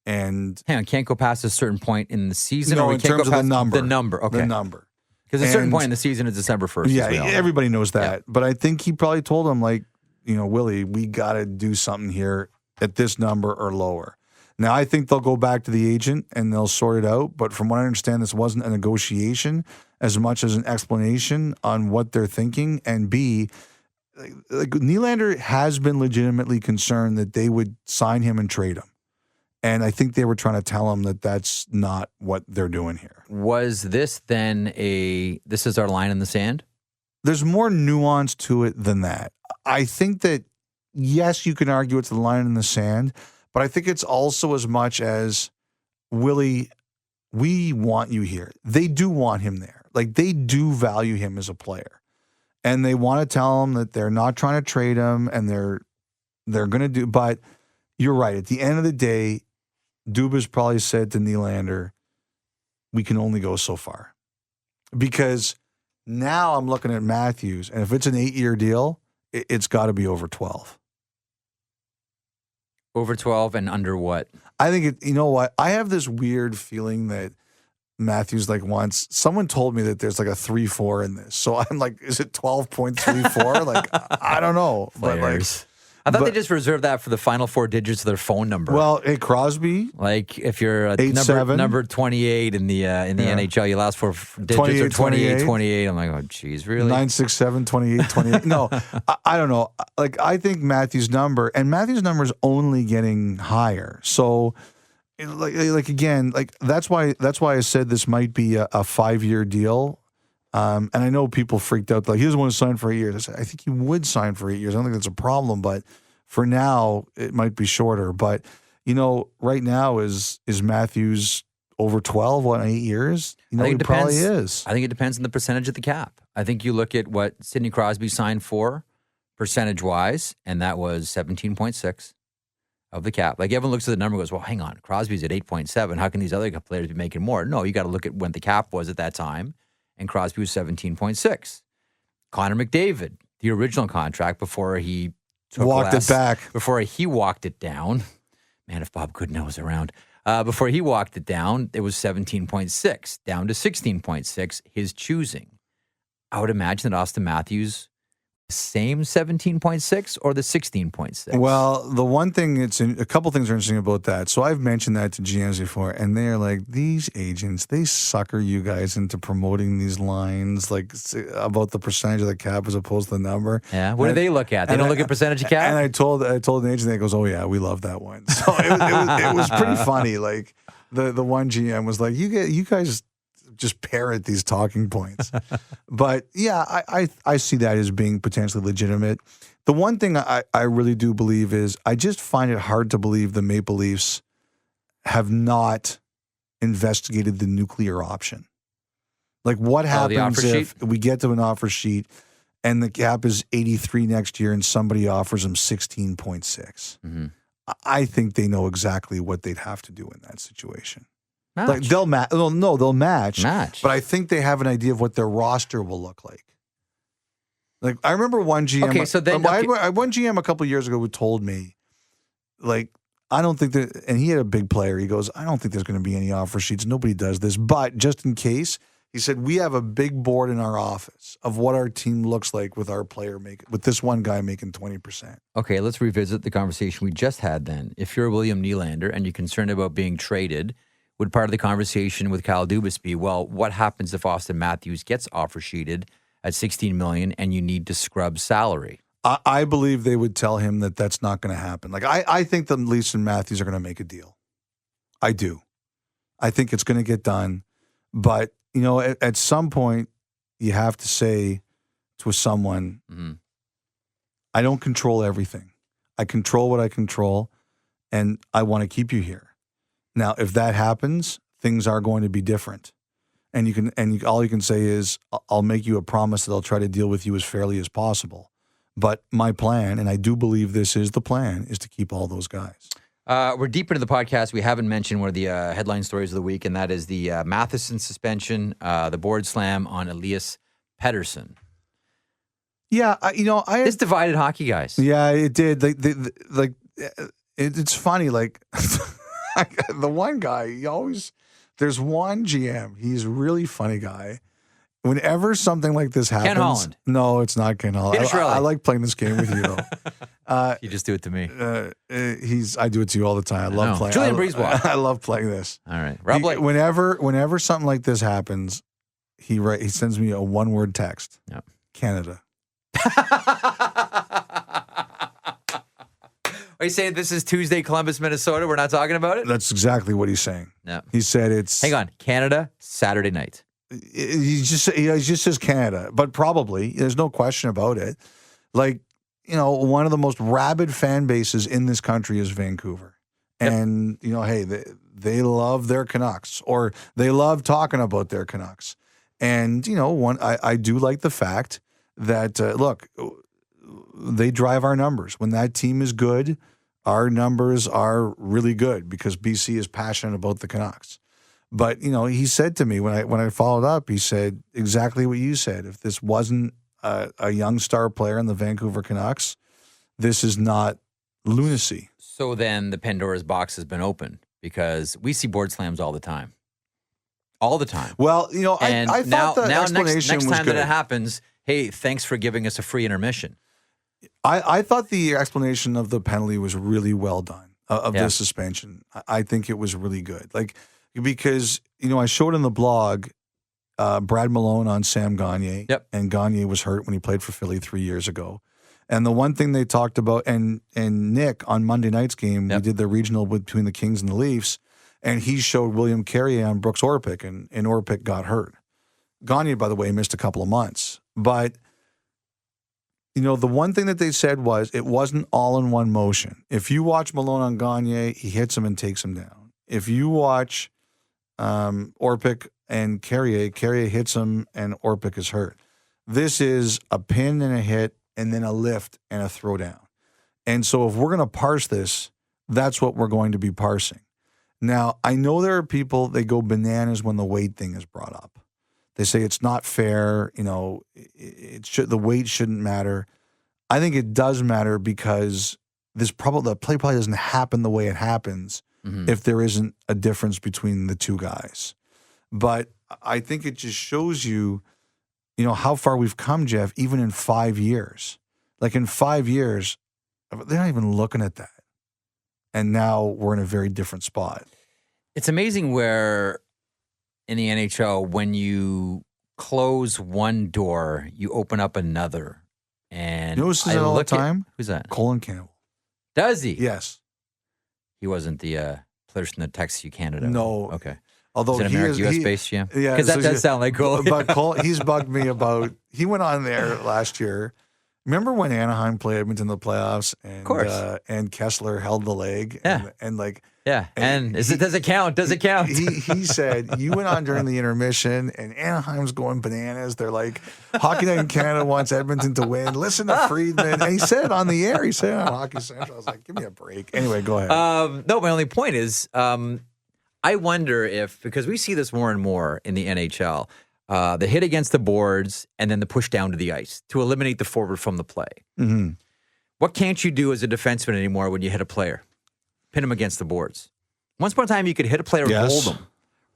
[SPEAKER 2] And
[SPEAKER 1] hang on, can't go past a certain point in the season?
[SPEAKER 2] No,
[SPEAKER 1] or we
[SPEAKER 2] in
[SPEAKER 1] can't
[SPEAKER 2] terms
[SPEAKER 1] go
[SPEAKER 2] of the
[SPEAKER 1] past
[SPEAKER 2] number.
[SPEAKER 1] The number, okay.
[SPEAKER 2] The number.
[SPEAKER 1] Because a certain point in the season is December 1st.
[SPEAKER 2] Yeah,
[SPEAKER 1] as we all know.
[SPEAKER 2] everybody knows that.
[SPEAKER 1] Yeah.
[SPEAKER 2] But I think he probably told him, Willie, we got to do something here at this number or lower. Now, I think they'll go back to the agent and they'll sort it out. But from what I understand, this wasn't a negotiation as much as an explanation on what they're thinking. And B, Nylander has been legitimately concerned that they would sign him and trade him. And I think they were trying to tell him that that's not what they're doing here.
[SPEAKER 1] Was this then this is our line in the sand?
[SPEAKER 2] There's more nuance to it than that. I think that, yes, you can argue it's the line in the sand, but I think it's also as much as, Willie, we want you here. They do want him there. Like, they do value him as a player. And they want to tell him that they're not trying to trade him and they're going to do, but you're right. At the end of the day, Dubas probably said to Nylander, we can only go so far. Because now I'm looking at Matthews, and if it's an 8-year deal, it's got to be over 12.
[SPEAKER 1] Over 12 and under what?
[SPEAKER 2] I think, you know what? I have this weird feeling that Matthews wants, someone told me that there's a 3-4 in this. So I'm like, is it 12.34? I don't know.
[SPEAKER 1] Players. I thought they just reserved that for the final 4 digits of their phone number.
[SPEAKER 2] Well, hey, Crosby.
[SPEAKER 1] Like if you're a
[SPEAKER 2] 8-7.
[SPEAKER 1] number 28 in the NHL, your last 4 digits are 28. I'm like, oh, geez, really?
[SPEAKER 2] 967, 28. No, I don't know. I think Matthews' number is only getting higher. So, again, that's why I said this might be a 5-year deal. And I know people freaked out. He doesn't want to sign for 8 years. I said, I think he would sign for 8 years. I don't think that's a problem. But for now, it might be shorter. But, right now, is Matthews over 12 on 8 years? He probably is.
[SPEAKER 1] I think it depends on the percentage of the cap. I think you look at what Sidney Crosby signed for percentage-wise, and that was 17.6 of the cap. Everyone looks at the number and goes, well, hang on. Crosby's at 8.7. How can these other players be making more? No, you got to look at when the cap was at that time. And Crosby was 17.6. Connor McDavid, the original contract before he
[SPEAKER 2] walked it back.
[SPEAKER 1] Before he walked it down. Man, if Bob Goodenow was around. Before he walked it down, it was 17.6, down to 16.6, his choosing. I would imagine that Auston Matthews same 17.6 or the 16.6?
[SPEAKER 2] Well, the one thing a couple things are interesting about that. So I've mentioned that to GMs before, and they're like, these agents, they sucker you guys into promoting these lines like about the percentage of the cap as opposed to the number.
[SPEAKER 1] Yeah. What do they look at? They don't look at percentage of cap?
[SPEAKER 2] And I told an agent that goes, oh yeah, we love that one. So it was pretty funny. Like the one GM was like, you guys just parrot these talking points. But yeah, I see that as being potentially legitimate. The one thing I really do believe is I just find it hard to believe the Maple Leafs have not investigated the nuclear option. Like what happens if we get to an offer sheet and the cap is 83 next year and somebody offers them 16.6? Mm-hmm. I think they know exactly what they'd have to do in that situation.
[SPEAKER 1] Match.
[SPEAKER 2] Like they'll match. They'll match.
[SPEAKER 1] But
[SPEAKER 2] I think they have an idea of what their roster will look like. Like I remember one GM.
[SPEAKER 1] Okay, so then
[SPEAKER 2] I had one GM a couple of years ago who told me, like, I don't think that, and he had a big player. He goes, I don't think there's going to be any offer sheets. Nobody does this, but just in case, he said we have a big board in our office of what our team looks like with our player with this one guy making 20%.
[SPEAKER 1] Okay, let's revisit the conversation we just had. Then, if you're William Nylander and you're concerned about being traded, would part of the conversation with Kyle Dubas be, well, what happens if Auston Matthews gets offer sheeted at $16 million and you need to scrub salary?
[SPEAKER 2] I believe they would tell him that that's not going to happen. Like I think the Leafs and Matthews are going to make a deal. I do. I think it's going to get done. But, you know, at some point you have to say to someone, I don't control everything. I control what I control, and I want to keep you here. Now, if that happens, things are going to be different. And all you can say is, I'll make you a promise that I'll try to deal with you as fairly as possible. But my plan, and I do believe this is the plan, is to keep all those guys.
[SPEAKER 1] We're deep into the podcast. We haven't mentioned one of the headline stories of the week, and that is the Matheson suspension, the board slam on Elias Pettersson.
[SPEAKER 2] Yeah,
[SPEAKER 1] this divided hockey guys.
[SPEAKER 2] Yeah, it did. It's funny, like... The one guy, there's one GM. He's a really funny guy. Whenever something like this happens,
[SPEAKER 1] Ken Holland.
[SPEAKER 2] No, it's not Ken Holland. I like playing this game with you though.
[SPEAKER 1] You just do it to me.
[SPEAKER 2] I do it to you all the time. I love playing.
[SPEAKER 1] Julian Breezewell.
[SPEAKER 2] I love playing this.
[SPEAKER 1] All right, Rob Blake.
[SPEAKER 2] Whenever something like this happens, he sends me a one-word text.
[SPEAKER 1] Yep.
[SPEAKER 2] Canada.
[SPEAKER 1] Are you saying this is Tuesday, Columbus, Minnesota? We're not talking about it?
[SPEAKER 2] That's exactly what he's saying.
[SPEAKER 1] Yeah.
[SPEAKER 2] He said it's...
[SPEAKER 1] Hang on. Canada, Saturday night.
[SPEAKER 2] He just says Canada, but probably. There's no question about it. Like, you know, one of the most rabid fan bases in this country is Vancouver. Yep. And, you know, hey, they love their Canucks, or they love talking about their Canucks. And, you know, I do like the fact that, look, they drive our numbers. When that team is good, our numbers are really good because BC is passionate about the Canucks. But, you know, he said to me when I followed up, he said exactly what you said. If this wasn't a young star player in the Vancouver Canucks, this is not lunacy.
[SPEAKER 1] So then the Pandora's box has been opened because we see board slams all the time. All the time.
[SPEAKER 2] Well, you know, I thought the explanation
[SPEAKER 1] next
[SPEAKER 2] was
[SPEAKER 1] time
[SPEAKER 2] good.
[SPEAKER 1] that it happens, hey, thanks for giving us a free intermission.
[SPEAKER 2] I thought the explanation of the penalty was really well done, of the suspension. I think it was really good. Like, because, you know, I showed in the blog Brad Malone on Sam Gagner.
[SPEAKER 1] Yep.
[SPEAKER 2] And Gagner was hurt when he played for Philly 3 years ago. And the one thing they talked about, and Nick on Monday night's game, we did the regional between the Kings and the Leafs, and he showed William Carrier on Brooks Orpik, and Orpik got hurt. Gagner, by the way, missed a couple of months. But, you know, the one thing that they said was it wasn't all in one motion. If you watch Malone on Gagner, he hits him and takes him down. If you watch Orpik and Carrier hits him and Orpik is hurt. This is a pin and a hit and then a lift and a throwdown. And so if we're going to parse this, that's what we're going to be parsing. Now, I know there are people, they go bananas when the weight thing is brought up. They say it's not fair, you know, the weight shouldn't matter. I think it does matter because the play probably doesn't happen the way it happens if there isn't a difference between the two guys. But I think it just shows you, you know, how far we've come, Jeff, even in 5 years. Like in 5 years, they're not even looking at that. And now we're in a very different spot.
[SPEAKER 1] It's amazing where in the NHL, when you close one door, you open up another. And
[SPEAKER 2] You know who says that all the time?
[SPEAKER 1] Who's that?
[SPEAKER 2] Colin Campbell.
[SPEAKER 1] Does he?
[SPEAKER 2] Yes.
[SPEAKER 1] He wasn't the person that texts you Canada.
[SPEAKER 2] No.
[SPEAKER 1] Okay.
[SPEAKER 2] Although
[SPEAKER 1] Is it American US-based, yeah?
[SPEAKER 2] Yeah.
[SPEAKER 1] Because that does sound like Cole.
[SPEAKER 2] But he's bugged me about, he went on there last year. Remember when Anaheim played Edmonton in the playoffs? And,
[SPEAKER 1] of course.
[SPEAKER 2] And Kessler held the leg.
[SPEAKER 1] Yeah.
[SPEAKER 2] And like.
[SPEAKER 1] Yeah. And does it count? Does it count?
[SPEAKER 2] He said, you went on during the intermission and Anaheim's going bananas. They're like, Hockey Night in Canada wants Edmonton to win. Listen to Friedman. And he said it on the air. He said it on Hockey Central. I was like, give me a break. Anyway, go ahead.
[SPEAKER 1] No, my only point is I wonder if, because we see this more and more in the NHL, the hit against the boards and then the push down to the ice to eliminate the forward from the play.
[SPEAKER 2] Mm-hmm.
[SPEAKER 1] What can't you do as a defenseman anymore when you hit a player? Pin him against the boards. Once upon a time, you could hit a player and hold him,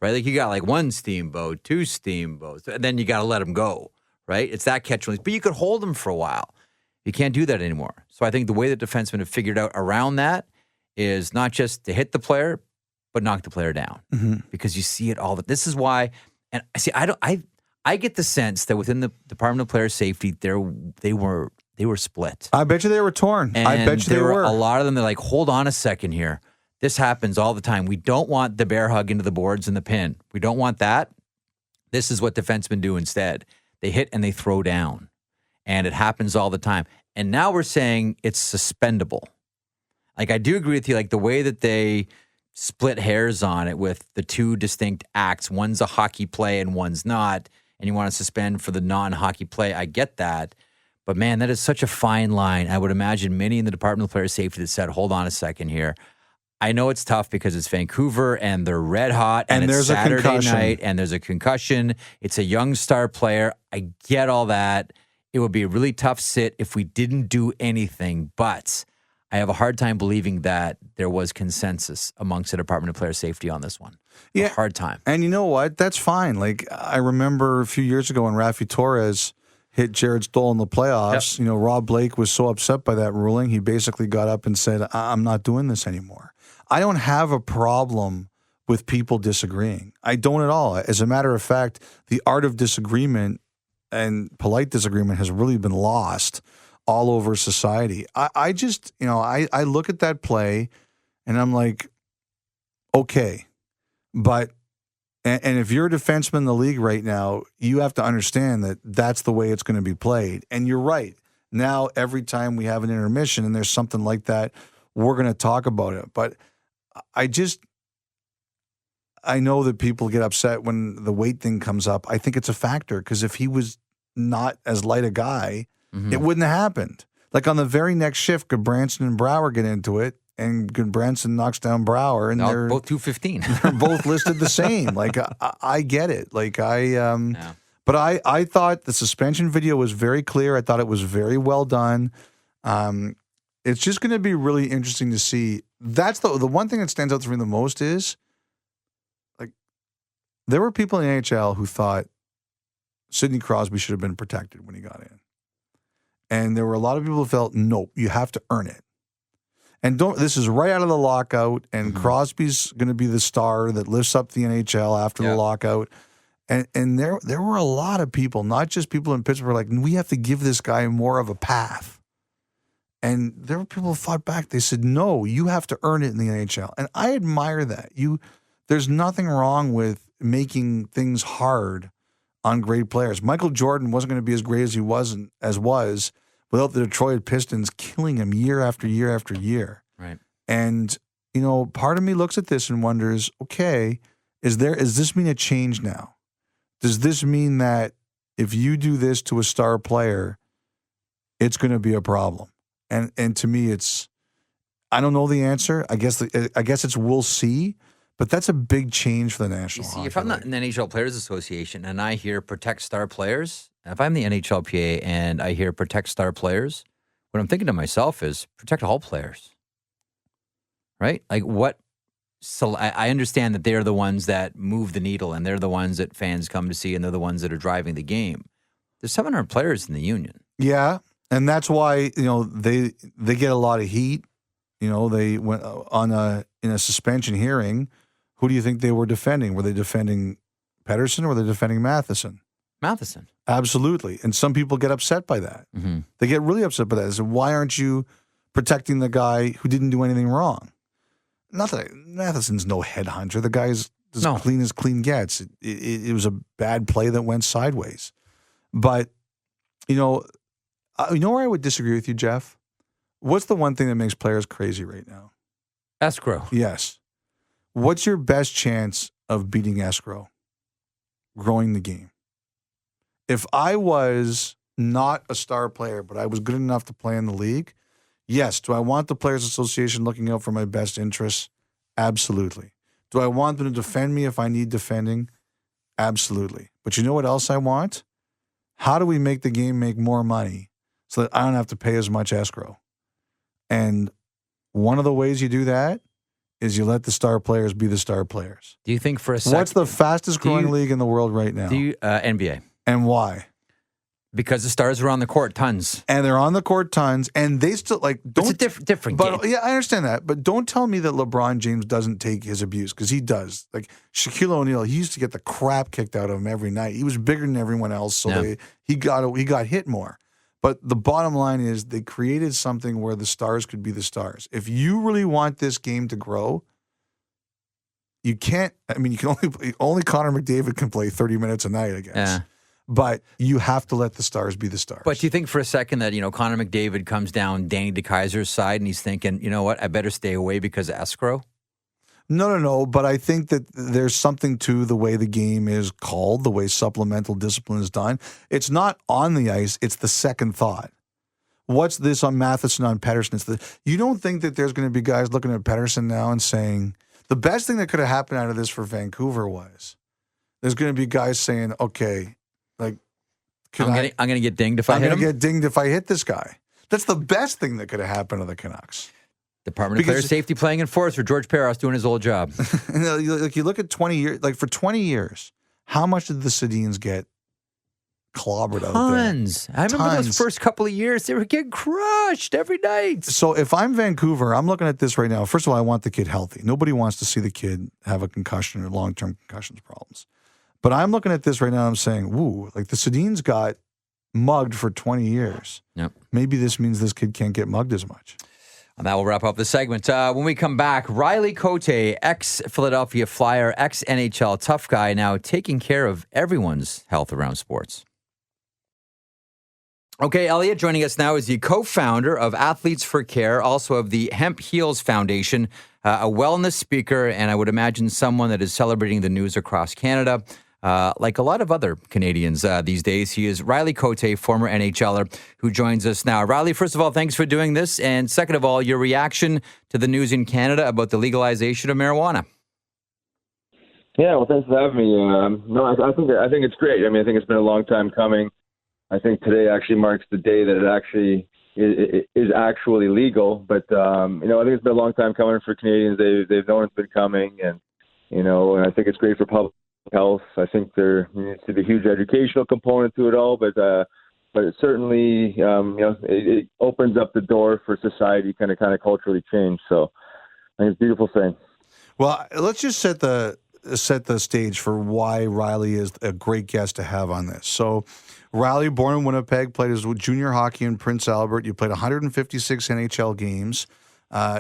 [SPEAKER 1] right? Like you got like one steamboat, two steamboats, and then you got to let him go, right? It's that catch-release. But you could hold him for a while. You can't do that anymore. So I think the way that defensemen have figured out around that is not just to hit the player, but knock the player down, because you see it all. This is why, and I see. I get the sense that within the Department of Player Safety, they were split.
[SPEAKER 2] I bet you they were torn.
[SPEAKER 1] And
[SPEAKER 2] I bet you they were.
[SPEAKER 1] A lot of them, they're like, hold on a second here. This happens all the time. We don't want the bear hug into the boards and the pin. We don't want that. This is what defensemen do instead. They hit and they throw down. And it happens all the time. And now we're saying it's suspendable. Like, I do agree with you, like the way that they split hairs on it with the two distinct acts. One's a hockey play and one's not. And you want to suspend for the non-hockey play. I get that. But, man, that is such a fine line. I would imagine many in the Department of Player Safety that said, hold on a second here. I know it's tough because it's Vancouver and they're red hot and it's Saturday night and there's a concussion. It's a young star player. I get all that. It would be a really tough sit if we didn't do anything. But I have a hard time believing that there was consensus amongst the Department of Player Safety on this one.
[SPEAKER 2] Yeah.
[SPEAKER 1] A hard time.
[SPEAKER 2] And you know what? That's fine. Like, I remember a few years ago when Rafi Torres hit Jared Stoll in the playoffs. Yep. You know, Rob Blake was so upset by that ruling, he basically got up and said, I'm not doing this anymore. I don't have a problem with people disagreeing. I don't at all. As a matter of fact, the art of disagreement and polite disagreement has really been lost all over society. I just, you know, I look at that play and I'm like, okay, but, and if you're a defenseman in the league right now, you have to understand that that's the way it's going to be played. And you're right. Now, every time we have an intermission and there's something like that, we're going to talk about it. But I know that people get upset when the weight thing comes up. I think it's a factor because if he was not as light a guy, it wouldn't have happened. Like on the very next shift, Goodbranson and Brouwer get into it, and Goodbranson knocks down Brouwer, and they're
[SPEAKER 1] both 215.
[SPEAKER 2] They're both listed the same. Like I get it. Like but I thought the suspension video was very clear. I thought it was very well done. It's just going to be really interesting to see. That's the one thing that stands out to me the most is, like, there were people in the NHL who thought Sidney Crosby should have been protected when he got in. And there were a lot of people who felt, nope, you have to earn it. And this is right out of the lockout, and Crosby's going to be the star that lifts up the NHL after the lockout. And there were a lot of people, not just people in Pittsburgh, like, we have to give this guy more of a path. And there were people who fought back. They said, no, you have to earn it in the NHL. And I admire that. There's nothing wrong with making things hard on great players. Michael Jordan wasn't going to be as great as he was without the Detroit Pistons killing him year after year after year.
[SPEAKER 1] Right.
[SPEAKER 2] And, you know, part of me looks at this and wonders, okay, does this mean a change now? Does this mean that if you do this to a star player, it's going to be a problem? And to me, I don't know the answer. I guess it's we'll see, but that's a big change for the National Hockey League.
[SPEAKER 1] If I'm not in the NHL Players Association and I hear protect star players, if I'm the NHLPA and I hear protect star players, what I'm thinking to myself is protect all players, right? Like what? So I understand that they're the ones that move the needle and they're the ones that fans come to see and they're the ones that are driving the game. There's 700 players in the union.
[SPEAKER 2] Yeah. And that's why, they get a lot of heat. They went in a suspension hearing. Who do you think they were defending? Were they defending Pettersson or were they defending Matheson?
[SPEAKER 1] Matheson.
[SPEAKER 2] Absolutely. And some people get upset by that.
[SPEAKER 1] Mm-hmm.
[SPEAKER 2] They get really upset by that. They say, why aren't you protecting the guy who didn't do anything wrong? Not that Matheson's no headhunter. The guy's clean as clean gets. It was a bad play that went sideways. But, where I would disagree with you, Jeff? What's the one thing that makes players crazy right now?
[SPEAKER 1] Escrow.
[SPEAKER 2] Yes. What's your best chance of beating escrow? Growing the game. If I was not a star player, but I was good enough to play in the league, yes. Do I want the Players Association looking out for my best interests? Absolutely. Do I want them to defend me if I need defending? Absolutely. But you know what else I want? How do we make the game make more money so that I don't have to pay as much escrow? And one of the ways you do that is you let the star players be the star players.
[SPEAKER 1] Do you think for a second...
[SPEAKER 2] What's the fastest growing league in the world right now?
[SPEAKER 1] NBA.
[SPEAKER 2] And why?
[SPEAKER 1] Because the stars are on the court, tons.
[SPEAKER 2] And they're on the court tons, and they still, don't...
[SPEAKER 1] It's a different game.
[SPEAKER 2] Yeah, I understand that, but don't tell me that LeBron James doesn't take his abuse, because he does. Like, Shaquille O'Neal, he used to get the crap kicked out of him every night. He was bigger than everyone else, so he got hit more. But the bottom line is they created something where the stars could be the stars. If you really want this game to grow, you can't... I mean, you can only Connor McDavid can play 30 minutes a night, I guess.
[SPEAKER 1] Yeah.
[SPEAKER 2] But you have to let the stars be the stars.
[SPEAKER 1] But do you think for a second that, Connor McDavid comes down Danny DeKeyser's side and he's thinking, you know what, I better stay away because of escrow?
[SPEAKER 2] No. But I think that there's something to the way the game is called, the way supplemental discipline is done. It's not on the ice. It's the second thought. What's this on Matheson, on Pettersson? You don't think that there's going to be guys looking at Pettersson now and saying, the best thing that could have happened out of this for Vancouver was there's going to be guys saying, okay, like,
[SPEAKER 1] I'm going to get dinged if I hit him?
[SPEAKER 2] I'm going to get dinged if I hit this guy. That's the best thing that could have happened to the Canucks.
[SPEAKER 1] Department of Player Safety playing enforcer, George Peros doing his old job.
[SPEAKER 2] You look at 20 years, for 20 years, how much did the Sedins get clobbered out there?
[SPEAKER 1] Tons. I remember those first couple of years, they were getting crushed every night.
[SPEAKER 2] So if I'm Vancouver, I'm looking at this right now. First of all, I want the kid healthy. Nobody wants to see the kid have a concussion or long-term concussions problems. But I'm looking at this right now and I'm saying, woo, like the Sedins got mugged for 20 years.
[SPEAKER 1] Yep.
[SPEAKER 2] Maybe this means this kid can't get mugged as much.
[SPEAKER 1] And that will wrap up the segment. When we come back, Riley Cote, ex-Philadelphia Flyer, ex-NHL tough guy, now taking care of everyone's health around sports. Okay, Elliotte joining us now is the co-founder of Athletes for Care, also of the Hemp Heals Foundation, a wellness speaker, and I would imagine someone that is celebrating the news across Canada. Like a lot of other Canadians these days. He is Riley Cote, former NHLer, who joins us now. Riley, first of all, thanks for doing this. And second of all, your reaction to the news in Canada about the legalization of marijuana.
[SPEAKER 3] Yeah, well, thanks for having me. I think it's great. I mean, I think it's been a long time coming. I think today actually marks the day that it actually is actually legal. But, I think it's been a long time coming for Canadians. They've known it's been coming. And I think it's great for public health. I think there needs to be a huge educational component to it all, but it certainly it opens up the door for society kind of culturally change. So I think it's a beautiful thing.
[SPEAKER 2] Well, let's just set the stage for why Riley is a great guest to have on this. So Riley, born in Winnipeg, played his junior hockey in Prince Albert. You played 156 NHL games.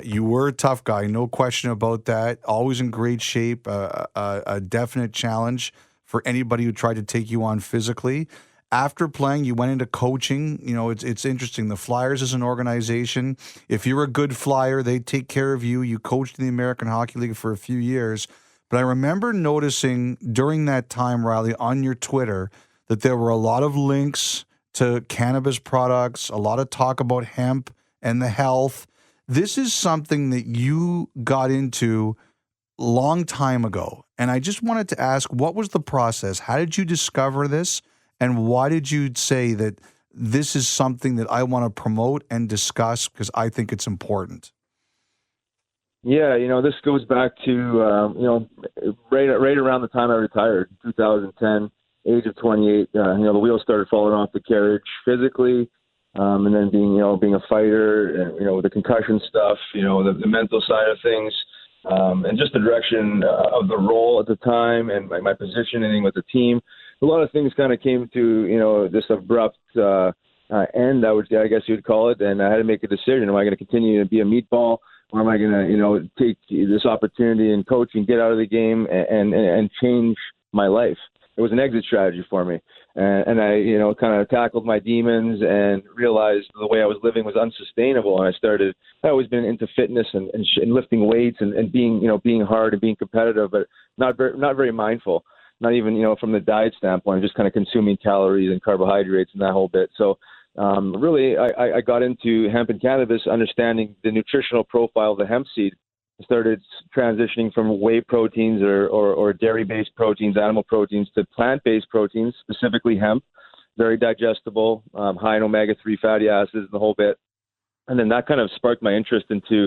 [SPEAKER 2] You were a tough guy, no question about that. Always in great shape, a definite challenge for anybody who tried to take you on physically. After playing, you went into coaching. It's interesting. The Flyers is an organization. If you're a good Flyer, they take care of you. You coached in the American Hockey League for a few years. But I remember noticing during that time, Riley, on your Twitter, that there were a lot of links to cannabis products, a lot of talk about hemp and the health. This is something that you got into a long time ago. And I just wanted to ask, what was the process? How did you discover this? And why did you say that this is something that I want to promote and discuss because I think it's important?
[SPEAKER 3] Yeah, this goes back to, right around the time I retired, 2010, age of 28. The wheels started falling off the carriage physically. and then being a fighter, and the concussion stuff, the mental side of things, and just the direction of the role at the time and my positioning with the team. A lot of things kind of came to this abrupt end, I guess you would call it, and I had to make a decision. Am I going to continue to be a meatball, or am I going to take this opportunity in coaching, get out of the game, and change my life? It was an exit strategy for me. And I, kind of tackled my demons and realized the way I was living was unsustainable. And I always been into fitness and lifting weights and being hard and being competitive, but not very mindful, not even, from the diet standpoint, just kind of consuming calories and carbohydrates and that whole bit. So really, I got into hemp and cannabis, understanding the nutritional profile of the hemp seed. I started transitioning from whey proteins or dairy-based proteins, animal proteins, to plant-based proteins, specifically hemp, very digestible, high in omega-3 fatty acids, the whole bit. And then that kind of sparked my interest into,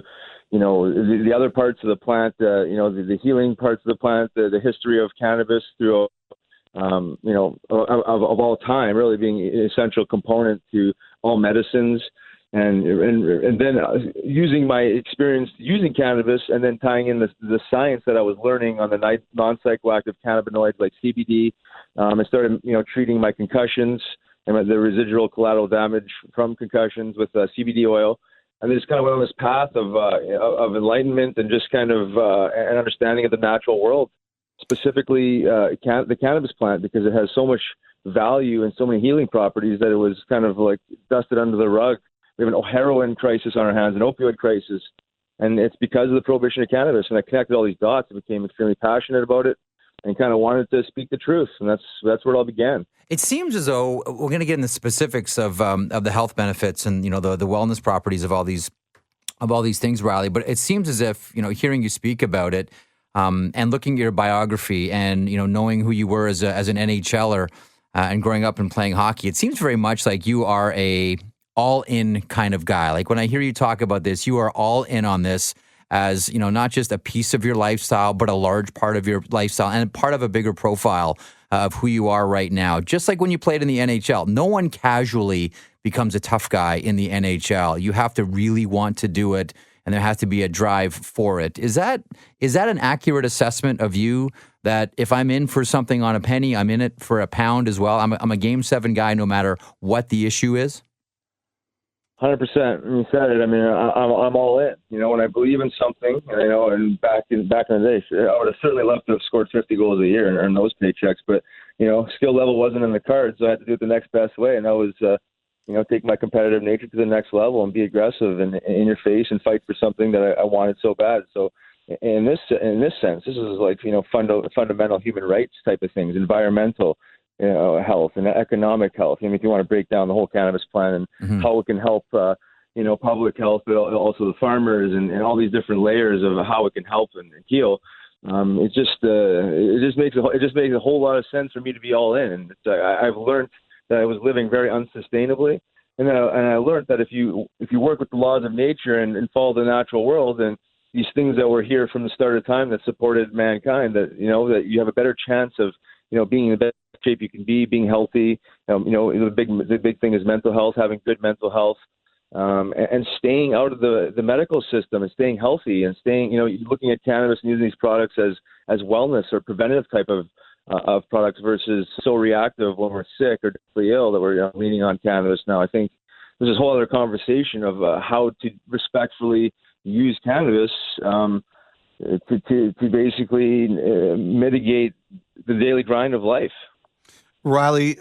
[SPEAKER 3] the other parts of the plant, the healing parts of the plant, the history of cannabis through, of all time, really being an essential component to all medicines. And then using my experience using cannabis and then tying in the science that I was learning on the non-psychoactive cannabinoids like CBD, I started treating my concussions and the residual collateral damage from concussions with CBD oil, and then just kind of went on this path of enlightenment and just kind of an understanding of the natural world, specifically the cannabis plant, because it has so much value and so many healing properties that it was kind of like dusted under the rug. We have a heroin crisis on our hands, an opioid crisis, and it's because of the prohibition of cannabis. And I connected all these dots and became extremely passionate about it and kind of wanted to speak the truth. And that's where it all began.
[SPEAKER 1] It seems as though we're going to get in the specifics of the health benefits and, the wellness properties of all these things, Riley. But it seems as if, hearing you speak about it and looking at your biography and, knowing who you were as an NHLer and growing up and playing hockey, it seems very much like you are a all-in kind of guy. Like when I hear you talk about this, you are all in on this as, not just a piece of your lifestyle, but a large part of your lifestyle and part of a bigger profile of who you are right now. Just like when you played in the NHL, no one casually becomes a tough guy in the NHL. You have to really want to do it, and there has to be a drive for it. Is that an accurate assessment of you, that if I'm in for something on a penny, I'm in it for a pound as well? I'm a Game 7 guy no matter what the issue is?
[SPEAKER 3] 100%. You said it. I mean, I'm all in. When I believe in something, and back in the day, I would have certainly loved to have scored 50 goals a year and earned those paychecks. But skill level wasn't in the cards, so I had to do it the next best way. And that was, take my competitive nature to the next level and be aggressive and in your face and fight for something that I wanted so bad. So in this sense, this is like fundamental human rights type of things, environmental. Health and economic health. If you want to break down the whole cannabis plan and how it can help, public health, but also the farmers and all these different layers of how it can help and heal. It just makes a whole lot of sense for me to be all in. And I've learned that I was living very unsustainably, and I learned that if you work with the laws of nature and follow the natural world and these things that were here from the start of time that supported mankind, that you have a better chance of being in the best shape you can be, being healthy. The big thing is mental health, having good mental health, and staying out of the medical system and staying healthy and staying, looking at cannabis and using these products as wellness or preventative type of products versus so reactive when we're sick or deathly ill that we're leaning on cannabis now. I think there's this whole other conversation of how to respectfully use cannabis to basically mitigate the daily grind of life.
[SPEAKER 2] Riley,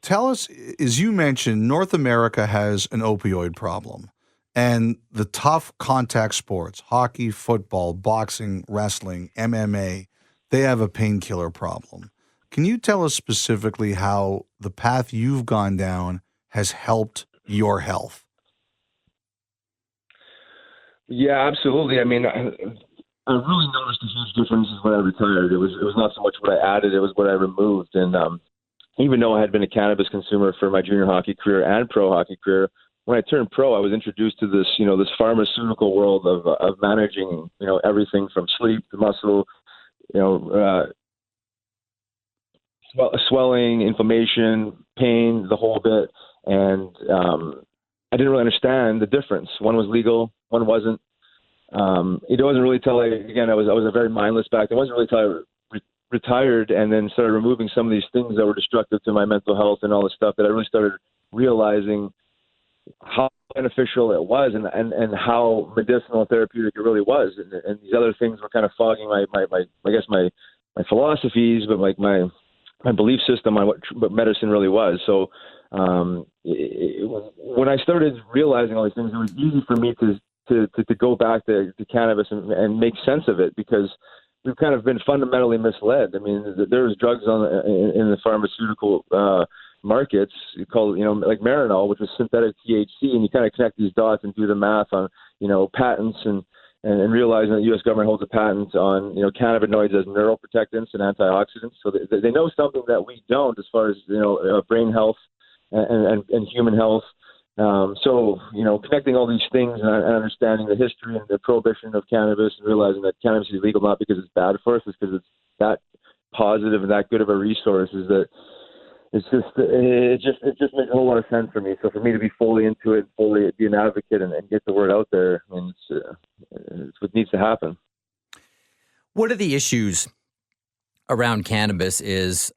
[SPEAKER 2] tell us, as you mentioned, North America has an opioid problem, and the tough contact sports, hockey, football, boxing, wrestling, MMA, they have a painkiller problem. Can you tell us specifically how the path you've gone down has helped your health?
[SPEAKER 3] Yeah, absolutely. I mean, I really noticed a huge difference when I retired. It was not so much what I added, it was what I removed. And even though I had been a cannabis consumer for my junior hockey career and pro hockey career, when I turned pro, I was introduced to this, this pharmaceutical world of managing, everything from sleep to muscle, swelling, inflammation, pain, the whole bit. And I didn't really understand the difference. One was legal, one wasn't. It wasn't really till I was a very mindless back then. It wasn't really till I retired and then started removing some of these things that were destructive to my mental health and all this stuff that I really started realizing how beneficial it was and how medicinal and therapeutic it really was. And these other things were kind of fogging my philosophies, but like my belief system on what medicine really was. So when I started realizing all these things, it was easy for me to go back to cannabis and make sense of it, because we've kind of been fundamentally misled. I mean, there's drugs in the pharmaceutical markets called, like Marinol, which is synthetic THC, and you kind of connect these dots and do the math on, patents and realizing that the U.S. government holds a patent on, cannabinoids as neuroprotectants and antioxidants. So they know something that we don't as far as, brain health and human health. So, connecting all these things and understanding the history and the prohibition of cannabis and realizing that cannabis is illegal not because it's bad for us, it's because it's that positive and that good of a resource, is that it just makes a whole lot of sense for me. So for me to be fully into it, fully be an advocate and get the word out there, I mean, it's what needs to happen.
[SPEAKER 1] One of the issues around cannabis is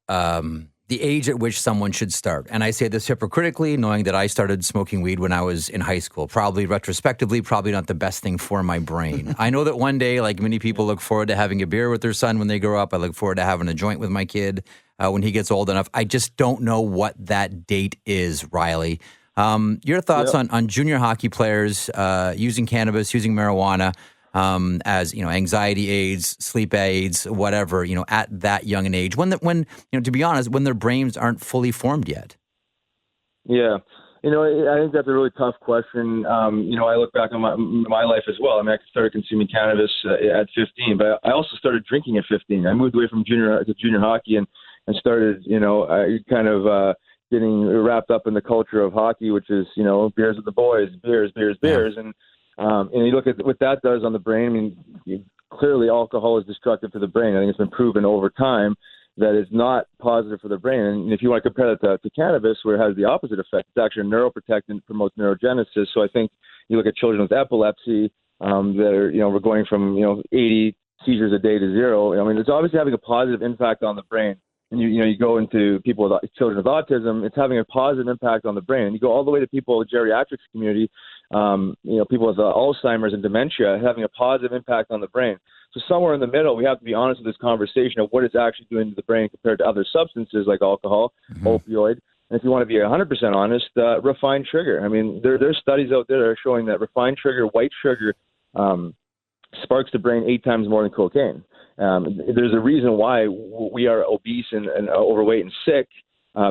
[SPEAKER 1] the age at which someone should start. And I say this hypocritically, knowing that I started smoking weed when I was in high school. Probably retrospectively, probably not the best thing for my brain. I know that one day, like many people look forward to having a beer with their son when they grow up. I look forward to having a joint with my kid when he gets old enough. I just don't know what that date is, Riley. Your thoughts on junior hockey players using cannabis, using marijuana, as anxiety aids, sleep aids, whatever, at that young an age, when to be honest, when their brains aren't fully formed yet.
[SPEAKER 3] Yeah. I think that's a really tough question. I look back on my life as well. I mean, I started consuming cannabis at 15, but I also started drinking at 15. I moved away from junior hockey and started, kind of getting wrapped up in the culture of hockey, which is, beers with the boys, beers. And you look at what that does on the brain. I mean, clearly alcohol is destructive to the brain. I think it's been proven over time that it's not positive for the brain. And if you want to compare that to cannabis, where it has the opposite effect, it's actually a neuroprotectant, promotes neurogenesis. So I think you look at children with epilepsy, we're going from, 80 seizures a day to 0. I mean, it's obviously having a positive impact on the brain. And you go into people with children with autism, it's having a positive impact on the brain. And you go all the way to people with geriatrics community, people with Alzheimer's and dementia, having a positive impact on the brain. So somewhere in the middle, we have to be honest with this conversation of what it's actually doing to the brain compared to other substances like alcohol, opioid. And if you want to be 100% honest, refined sugar. I mean, there's studies out there that are showing that refined sugar, white sugar, sparks the brain 8 times more than cocaine. There's a reason why we are obese and overweight and sick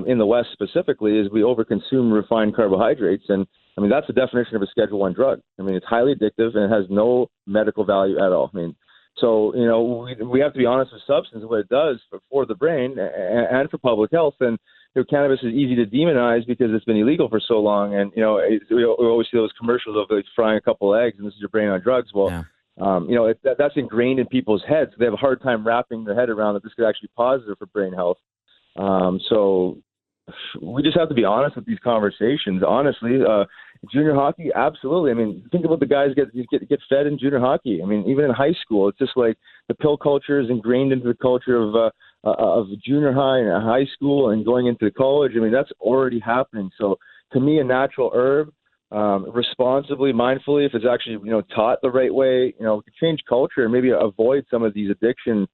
[SPEAKER 3] in the West specifically, is we overconsume refined carbohydrates. And I mean, that's the definition of a Schedule I drug. I mean, it's highly addictive and it has no medical value at all. I mean, so, we have to be honest with substance and what it does for the brain and for public health. And cannabis is easy to demonize because it's been illegal for so long. And, we always see those commercials of like frying a couple of eggs and this is your brain on drugs. Well, yeah. That's ingrained in people's heads. They have a hard time wrapping their head around that this could actually be positive for brain health. So we just have to be honest with these conversations. Honestly, junior hockey, absolutely. I mean, think about the guys get fed in junior hockey. I mean, even in high school, it's just like the pill culture is ingrained into the culture of junior high and high school and going into college. I mean, that's already happening. So to me, a natural herb, responsibly, mindfully, if it's actually, taught the right way, we could change culture and maybe avoid some of these addiction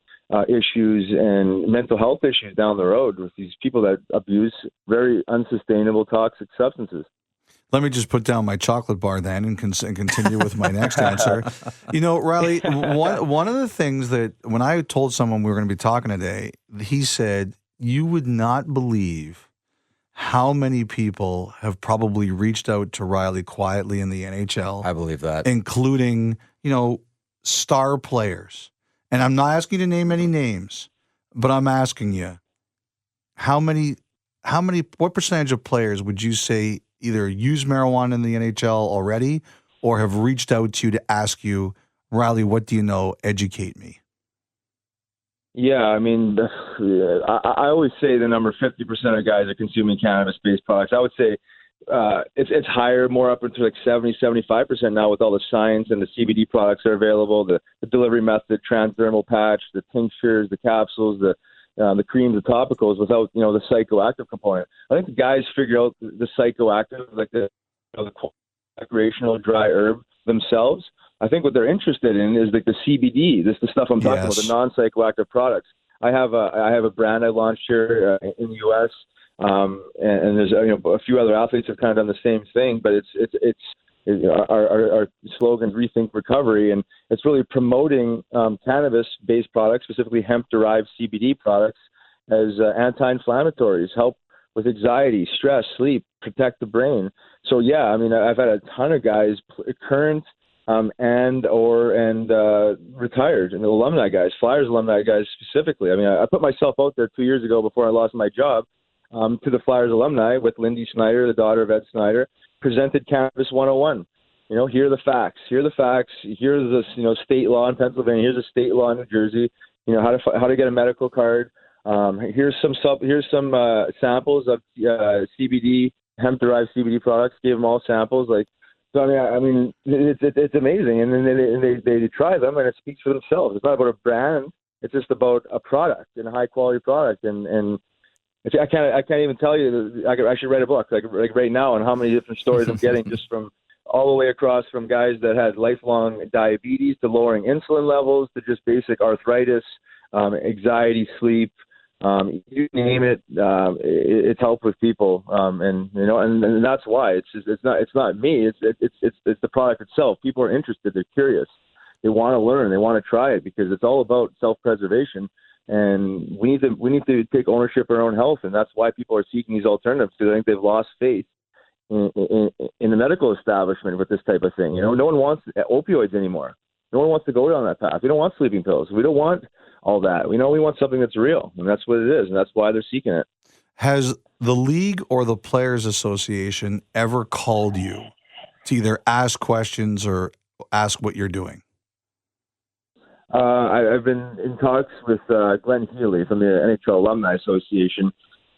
[SPEAKER 3] issues and mental health issues down the road with these people that abuse very unsustainable toxic substances.
[SPEAKER 2] Let me just put down my chocolate bar then and continue with my next answer. Riley, one of the things that when I told someone we were going to be talking today, he said, you would not believe how many people have probably reached out to Riley quietly in the NHL.
[SPEAKER 1] I believe that.
[SPEAKER 2] Including, star players. And I'm not asking you to name any names, but I'm asking you, what percentage of players would you say either use marijuana in the NHL already or have reached out to you to ask you, Riley, what do you know? Educate me.
[SPEAKER 3] Yeah, I mean, I always say the number 50% of guys are consuming cannabis-based products. I would say it's higher, more up into like 70-75% now with all the science and the CBD products that are available, the delivery method, transdermal patch, the tinctures, the capsules, the creams, the topicals, without the psychoactive component. I think the guys figure out the psychoactive, like the recreational dry herb themselves. I think what they're interested in is like the CBD, the stuff I'm talking about, the non-psychoactive products. I have a brand I launched here in the U.S. And there's a few other athletes have kind of done the same thing, but our slogan Rethink Recovery, and it's really promoting cannabis-based products, specifically hemp-derived CBD products, as anti-inflammatories, help with anxiety, stress, sleep, protect the brain. So yeah, I mean, I've had a ton of guys, current and retired, and the alumni guys, Flyers alumni guys specifically. I mean, I put myself out there 2 years ago before I lost my job to the Flyers alumni with Lindy Snyder, the daughter of Ed Snyder, presented Cannabis 101. Here are the facts. Here's the state law in Pennsylvania. Here's a state law in New Jersey. How to get a medical card. Here's some samples of CBD, hemp-derived CBD products. Gave them all samples. So I mean, it's amazing. And then they try them, and it speaks for themselves. It's not about a brand. It's just about a product, and a high-quality product. And I can't even tell you. I should write a book like right now on how many different stories I'm getting just from all the way across from guys that had lifelong diabetes to lowering insulin levels to just basic arthritis, anxiety, sleep, you name it. It's helped with people, and that's why it's not me. It's the product itself. People are interested. They're curious. They want to learn. They want to try it because it's all about self-preservation. And we need to take ownership of our own health, and that's why people are seeking these alternatives, because I think they've lost faith in the medical establishment with this type of thing. No one wants opioids anymore. No one wants to go down that path. We don't want sleeping pills. We don't want all that. We want something that's real, and that's what it is, and that's why they're seeking it.
[SPEAKER 2] Has the league or the Players Association ever called you to either ask questions or ask what you're doing?
[SPEAKER 3] I've been in talks with Glenn Healy from the NHL Alumni Association,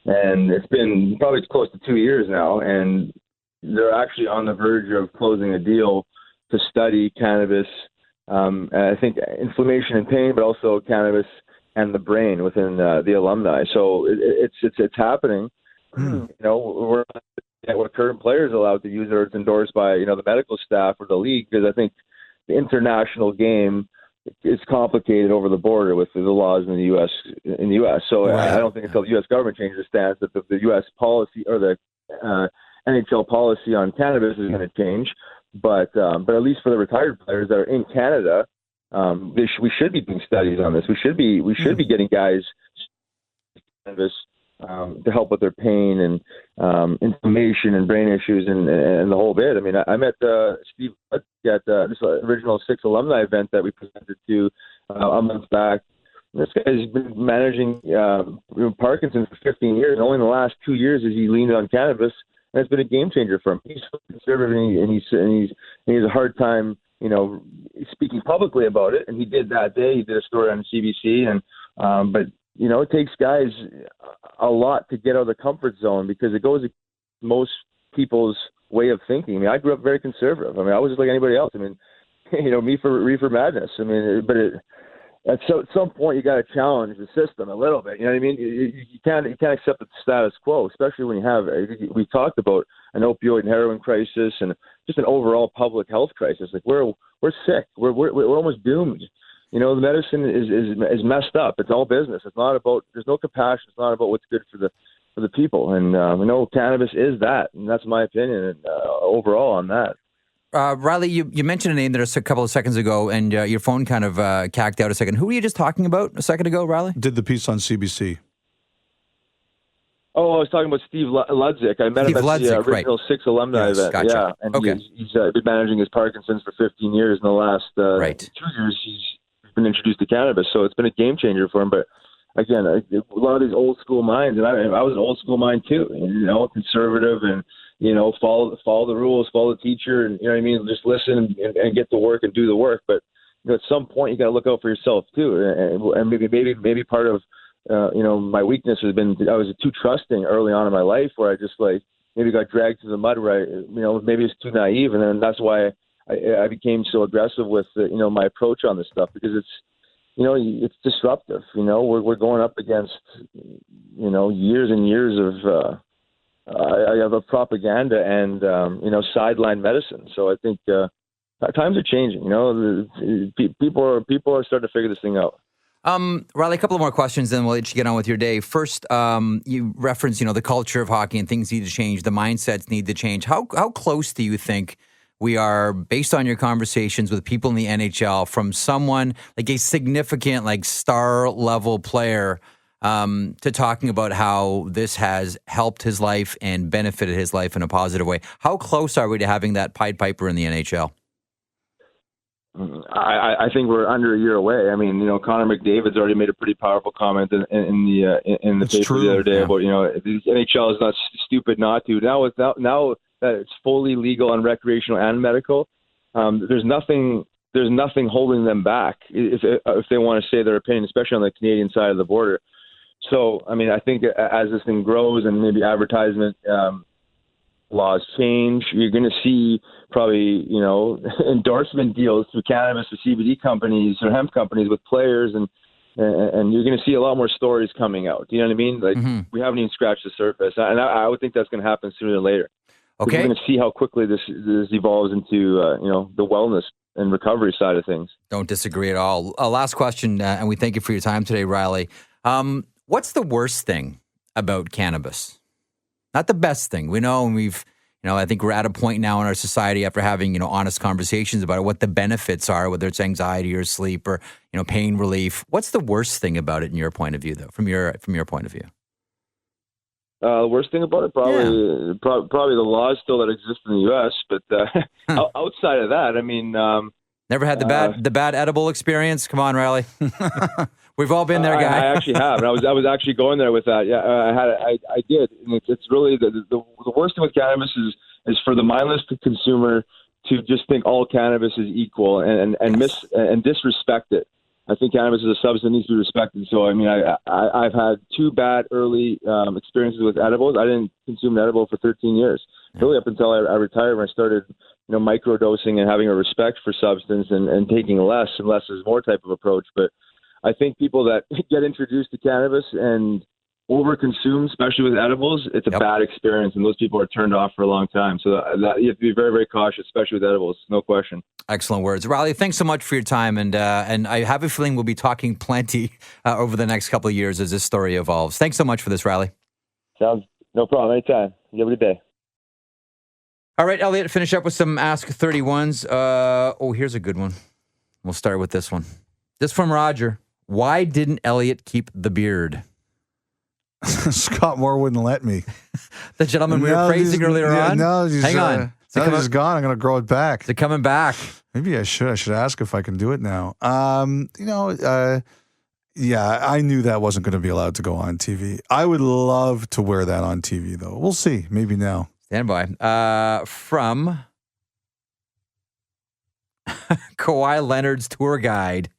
[SPEAKER 3] and it's been probably close to 2 years now, and they're actually on the verge of closing a deal to study cannabis, I think inflammation and pain, but also cannabis and the brain within the alumni. So it's happening. We're current players allowed to use it, or it's endorsed by the medical staff or the league, because I think the international game, it's complicated over the border with the laws in the U.S. So right. I don't think until the U.S. government changes its stance that the U.S. policy or the NHL policy on cannabis is going to change. But at least for the retired players that are in Canada, we should be doing studies on this. We should be getting guys cannabis to help with their pain and inflammation and brain issues and the whole bit. I mean, I met Steve at this original 6 alumni event that we presented to a month back. This guy's been managing Parkinson's for 15 years, and only in the last 2 years has he leaned on cannabis, and it's been a game changer for him. He's conservative, and he has a hard time, speaking publicly about it. And he did that day. He did a story on CBC, and but it takes guys a lot to get out of the comfort zone, because it goes against most people's way of thinking. I mean, I grew up very conservative. I mean, I was just like anybody else. I mean, me for reefer madness. I mean, but at some point you got to challenge the system a little bit. You know what I mean? You can't accept the status quo, especially when you have. We talked about an opioid and heroin crisis, and just an overall public health crisis. Like we're sick. We're almost doomed. The medicine is messed up. It's all business. It's not about. There's no compassion. It's not about what's good for the people. And we know cannabis is that, and that's my opinion overall on that.
[SPEAKER 1] Riley, you mentioned a name there a couple of seconds ago, and your phone kind of cacked out a second. Who were you just talking about a second ago, Riley?
[SPEAKER 2] Did the piece on CBC.
[SPEAKER 3] Oh, I was talking about Steve Ludzik. I met him at the original right. 6 alumni event.
[SPEAKER 1] Gotcha.
[SPEAKER 3] Yeah, and okay. He's been managing his Parkinson's for 15 years. In the last 2 years, he's been introduced to cannabis, so it's been a game changer for him. But again, a lot of these old school minds, and I was an old school mind too, conservative, and follow the rules, follow the teacher, and just listen and get to work and do the work. But at some point, you got to look out for yourself too, and maybe part of my weakness has been I was too trusting early on in my life, where I just maybe got dragged through the mud where maybe it's too naive, and then that's why I became so aggressive with my approach on this stuff, because it's disruptive. We're going up against years and years of propaganda and sideline medicine. So I think times are changing. People are starting to figure this thing out.
[SPEAKER 1] Riley, a couple of more questions, then we'll let you get on with your day. First, you referenced, the culture of hockey and things need to change. The mindsets need to change. How close do you think we are, based on your conversations with people in the NHL, from someone like a significant, like star-level player to talking about how this has helped his life and benefited his life in a positive way? How close are we to having that Pied Piper in the NHL?
[SPEAKER 3] I think we're under a year away. I mean, Connor McDavid's already made a pretty powerful comment in the paper the other day about the NHL is not stupid not to. Now that it's fully legal and recreational and medical, there's nothing holding them back if they want to say their opinion, especially on the Canadian side of the border. So, I mean, I think as this thing grows and maybe advertisement laws change, you're going to see probably, endorsement deals through cannabis with CBD companies or hemp companies with players, and you're going to see a lot more stories coming out. Do you know what I mean? Like, we haven't even scratched the surface, and I would think that's going to happen sooner or later. Okay, we're going to see how quickly this evolves into the wellness and recovery side of things.
[SPEAKER 1] Don't disagree at all. Last question, and we thank you for your time today, Riley. What's the worst thing about cannabis? Not the best thing. We know, and we've, I think we're at a point now in our society after having, honest conversations about what the benefits are, whether it's anxiety or sleep or, pain relief. What's the worst thing about it in your point of view, though, from your point of view?
[SPEAKER 3] The worst thing about it, probably the laws still that exist in the U.S., but outside of that, I mean...
[SPEAKER 2] Never had the bad edible experience? Come on, Riley. We've all been there, guy.
[SPEAKER 3] I actually have, and I was actually going there with that. Yeah, I did. And it's really the worst thing with cannabis is for the mindless consumer to just think all cannabis is equal and disrespect it. I think cannabis is a substance that needs to be respected. So I mean, I've had two bad early experiences with edibles. I didn't consume an edible for 13 years, really up until I retired, when I started microdosing and having a respect for substance and taking less and less is more type of approach. But I think people that get introduced to cannabis and overconsume, especially with edibles, it's a bad experience, and those people are turned off for a long time. So you have to be very, very cautious, especially with edibles, no question.
[SPEAKER 1] Excellent words. Riley, thanks so much for your time, and I have a feeling we'll be talking plenty over the next couple of years as this story evolves. Thanks so much for this, Riley.
[SPEAKER 3] Sounds no problem. Anytime. You have a good day.
[SPEAKER 1] All right, Elliotte, finish up with some Ask 31s. Here's a good one. We'll start with this one. This from Roger. Why didn't Elliotte keep the beard?
[SPEAKER 2] Scott Moore wouldn't let me.
[SPEAKER 1] The gentleman we were praising earlier on?
[SPEAKER 2] No,
[SPEAKER 1] hang on.
[SPEAKER 2] He's gone. I'm going to grow it back.
[SPEAKER 1] Is it coming back?
[SPEAKER 2] Maybe I should. I should ask if I can do it now. Yeah, I knew that wasn't going to be allowed to go on TV. I would love to wear that on TV, though. We'll see. Maybe now.
[SPEAKER 1] Stand by. From Kawhi Leonard's tour guide.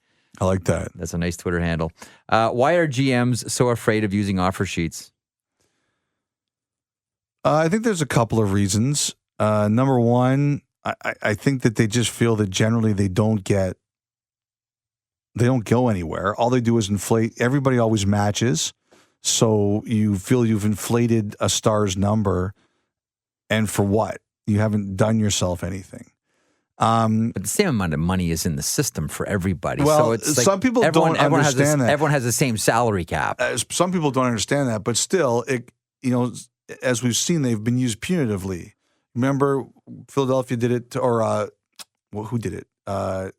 [SPEAKER 2] I like that.
[SPEAKER 1] That's a nice Twitter handle. Why are GMs so afraid of using offer sheets?
[SPEAKER 2] I think there's a couple of reasons. Number one, I think that they just feel that generally they don't go anywhere. All they do is inflate. Everybody always matches. So you feel you've inflated a star's number. And for what? You haven't done yourself anything.
[SPEAKER 1] But the same amount of money is in the system for everybody.
[SPEAKER 2] Well,
[SPEAKER 1] so it's like
[SPEAKER 2] some people don't understand that.
[SPEAKER 1] Everyone has the same salary cap.
[SPEAKER 2] Some people don't understand that, but still, as we've seen, they've been used punitively. Remember, Philadelphia did it, who did it?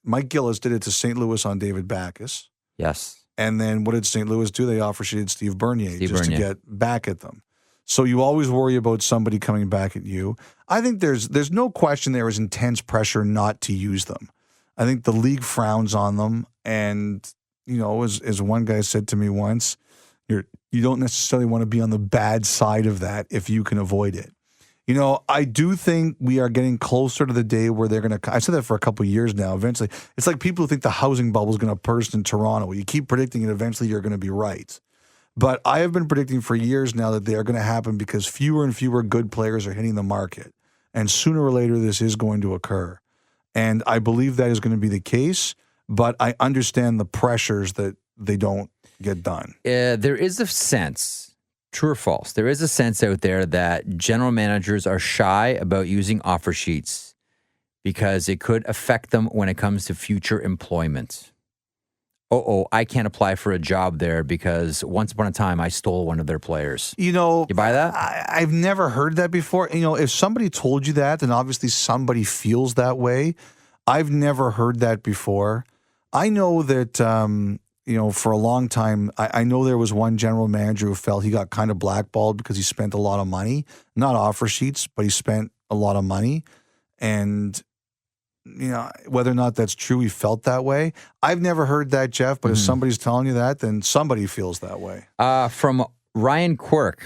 [SPEAKER 2] Mike Gillis did it to St. Louis on David Backes.
[SPEAKER 1] Yes.
[SPEAKER 2] And then what did St. Louis do? They offer sheeted Steve Bernier to get back at them. So you always worry about somebody coming back at you. I think there's no question there is intense pressure not to use them. I think the league frowns on them, and as one guy said to me once, you don't necessarily want to be on the bad side of that if you can avoid it. I do think we are getting closer to the day where they're going to. I said that for a couple of years now. Eventually, it's like people who think the housing bubble is going to burst in Toronto. You keep predicting it, eventually you're going to be right. But I have been predicting for years now that they are going to happen because fewer and fewer good players are hitting the market. And sooner or later, this is going to occur. And I believe that is going to be the case, but I understand the pressures that they don't get done.
[SPEAKER 1] There is a sense, true or false, there is a sense out there that general managers are shy about using offer sheets because it could affect them when it comes to future employment. I can't apply for a job there because once upon a time I stole one of their players.
[SPEAKER 2] You know,
[SPEAKER 1] you buy that?
[SPEAKER 2] I've never heard that before. You know, if somebody told you that, then obviously somebody feels that way. I've never heard that before. I know that, for a long time, I know there was one general manager who felt he got kind of blackballed because he spent a lot of money, not offer sheets, but he spent a lot of money. And whether or not that's true, he felt that way. I've never heard that, Jeff, but if somebody's telling you that, then somebody feels that way.
[SPEAKER 1] From Ryan Quirk,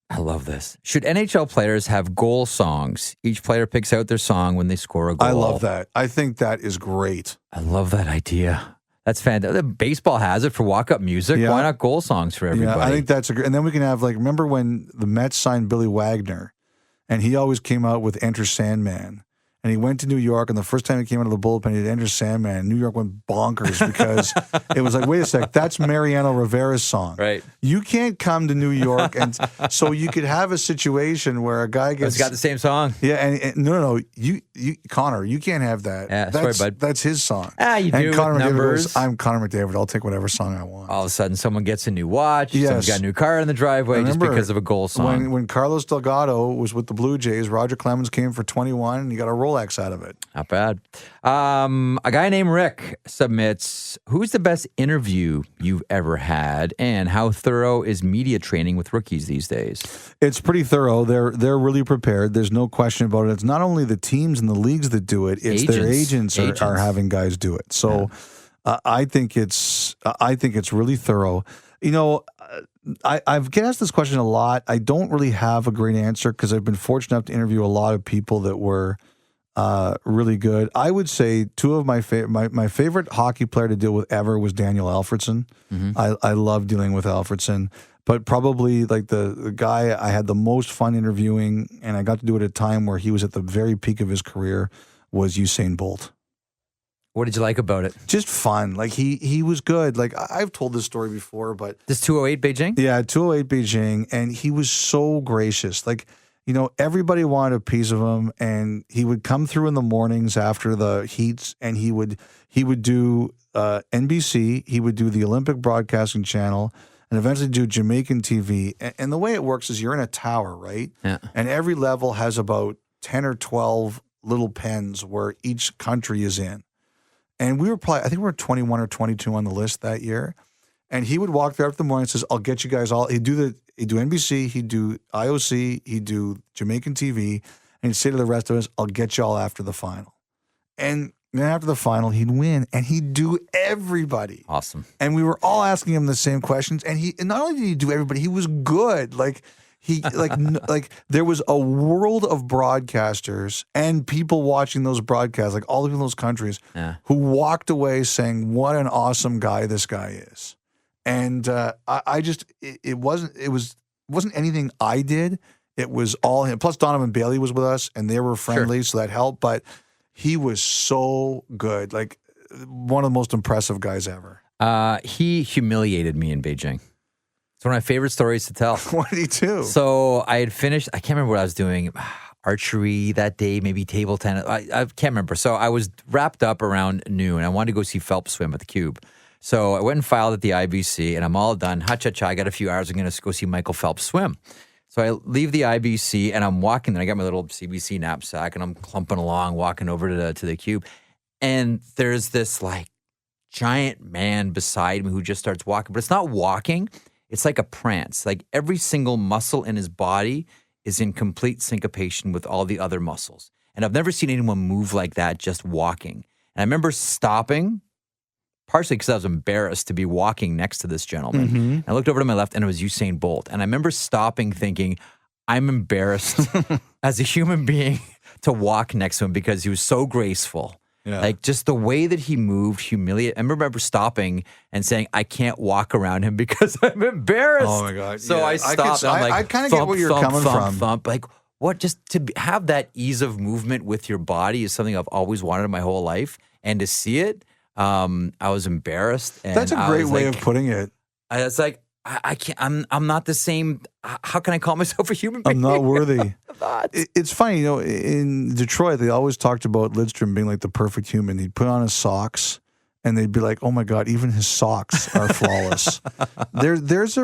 [SPEAKER 1] I love this. Should NHL players have goal songs? Each player picks out their song when they score a goal.
[SPEAKER 2] I love that. I think that is great.
[SPEAKER 1] I love that idea. That's fantastic. Baseball has it for walk-up music. Yeah. Why not goal songs for everybody?
[SPEAKER 2] Yeah, I think that's a great. And then we can have, remember when the Mets signed Billy Wagner, and he always came out with Enter Sandman. And he went to New York, and the first time he came out of the bullpen, he had Enter Sandman. New York went bonkers because it was like, wait a sec, that's Mariano Rivera's song.
[SPEAKER 1] Right.
[SPEAKER 2] You can't come to New York. And so you could have a situation where a guy gets...
[SPEAKER 1] He's got the same song.
[SPEAKER 2] Yeah, and no, you Connor, you can't have that.
[SPEAKER 1] Yeah, sorry, bud.
[SPEAKER 2] That's his song.
[SPEAKER 1] You do
[SPEAKER 2] and Connor
[SPEAKER 1] numbers.
[SPEAKER 2] Goes, I'm Connor McDavid. I'll take whatever song I want.
[SPEAKER 1] All of a sudden, someone gets a new watch. Yes. Someone's got a new car in the driveway just because of a goal song.
[SPEAKER 2] When Carlos Delgado was with the Blue Jays, Roger Clemens came for 21, and he got a Rolex out of it.
[SPEAKER 1] Not bad. A guy named Rick submits, who's the best interview you've ever had, and how thorough is media training with rookies these days?
[SPEAKER 2] It's pretty thorough. They're really prepared. There's no question about it. It's not only the teams and the leagues that do it, it's their agents are having guys do it. So I think it's really thorough. I've get asked this question a lot. I don't really have a great answer because I've been fortunate enough to interview a lot of people that were really good. I would say two of my favorite hockey player to deal with ever was Daniel Alfredsson. Mm-hmm. I love dealing with Alfredsson, but probably the guy I had the most fun interviewing, and I got to do it at a time where he was at the very peak of his career, was Usain Bolt.
[SPEAKER 1] What did you like about it?
[SPEAKER 2] Just fun. He was good. I've told this story before, but
[SPEAKER 1] this 208 Beijing?
[SPEAKER 2] Yeah, 208 Beijing, and he was so gracious. Everybody wanted a piece of him, and he would come through in the mornings after the heats, and he would do NBC, he would do the Olympic Broadcasting Channel, and eventually do Jamaican TV. And the way it works is you're in a tower, right?
[SPEAKER 1] Yeah.
[SPEAKER 2] And every level has about 10 or 12 little pens where each country is in. And we were I think we were 21 or 22 on the list that year. And he would walk there after the morning and says, I'll get you guys all. He'd do NBC, he'd do IOC, he'd do Jamaican TV, and he'd say to the rest of us, I'll get you all after the final. And then after the final, he'd win, and he'd do everybody.
[SPEAKER 1] Awesome.
[SPEAKER 2] And we were all asking him the same questions, and not only did he do everybody, he was good. There was a world of broadcasters and people watching those broadcasts, all the people in those countries, who walked away saying, what an awesome guy this guy is. And it wasn't anything I did. It was all him. Plus Donovan Bailey was with us, and they were friendly, so that helped. But he was so good, one of the most impressive guys ever.
[SPEAKER 1] He humiliated me in Beijing. It's one of my favorite stories to tell.
[SPEAKER 2] What did he do?
[SPEAKER 1] So I had finished, I can't remember what I was doing, archery that day, maybe table tennis. I can't remember. So I was wrapped up around noon. I wanted to go see Phelps swim at the Cube. So I went and filed at the IBC, and I'm all done. Ha-cha-cha, I got a few hours. I'm going to go see Michael Phelps swim. So I leave the IBC, and I'm walking. And I got my little CBC knapsack, and I'm clumping along, walking over to the Cube. And there's this, giant man beside me who just starts walking. But it's not walking. It's like a prance. Every single muscle in his body is in complete syncopation with all the other muscles. And I've never seen anyone move like that just walking. And I remember stopping, partially because I was embarrassed to be walking next to this gentleman. Mm-hmm. I looked over to my left, and it was Usain Bolt. And I remember stopping thinking, I'm embarrassed as a human being to walk next to him because he was so graceful.
[SPEAKER 2] Yeah.
[SPEAKER 1] Like just the way that he moved, humiliate. I remember stopping and saying, I can't walk around him because I'm embarrassed.
[SPEAKER 2] Oh my God.
[SPEAKER 1] So
[SPEAKER 2] Yeah.
[SPEAKER 1] I stopped. I'm like,
[SPEAKER 2] I kind of get where you're coming from.
[SPEAKER 1] Thump. Like what? Just to have that ease of movement with your body is something I've always wanted in my whole life. And to see it, I was embarrassed. And
[SPEAKER 2] That's a great way of putting it.
[SPEAKER 1] It's like, I can't. I'm not the same. How can I call myself a human being?
[SPEAKER 2] I'm not worthy.
[SPEAKER 1] I'm not.
[SPEAKER 2] It's funny, in Detroit, they always talked about Lidstrom being like the perfect human. He'd put on his socks, and they'd be like, "Oh my God, even his socks are flawless." It's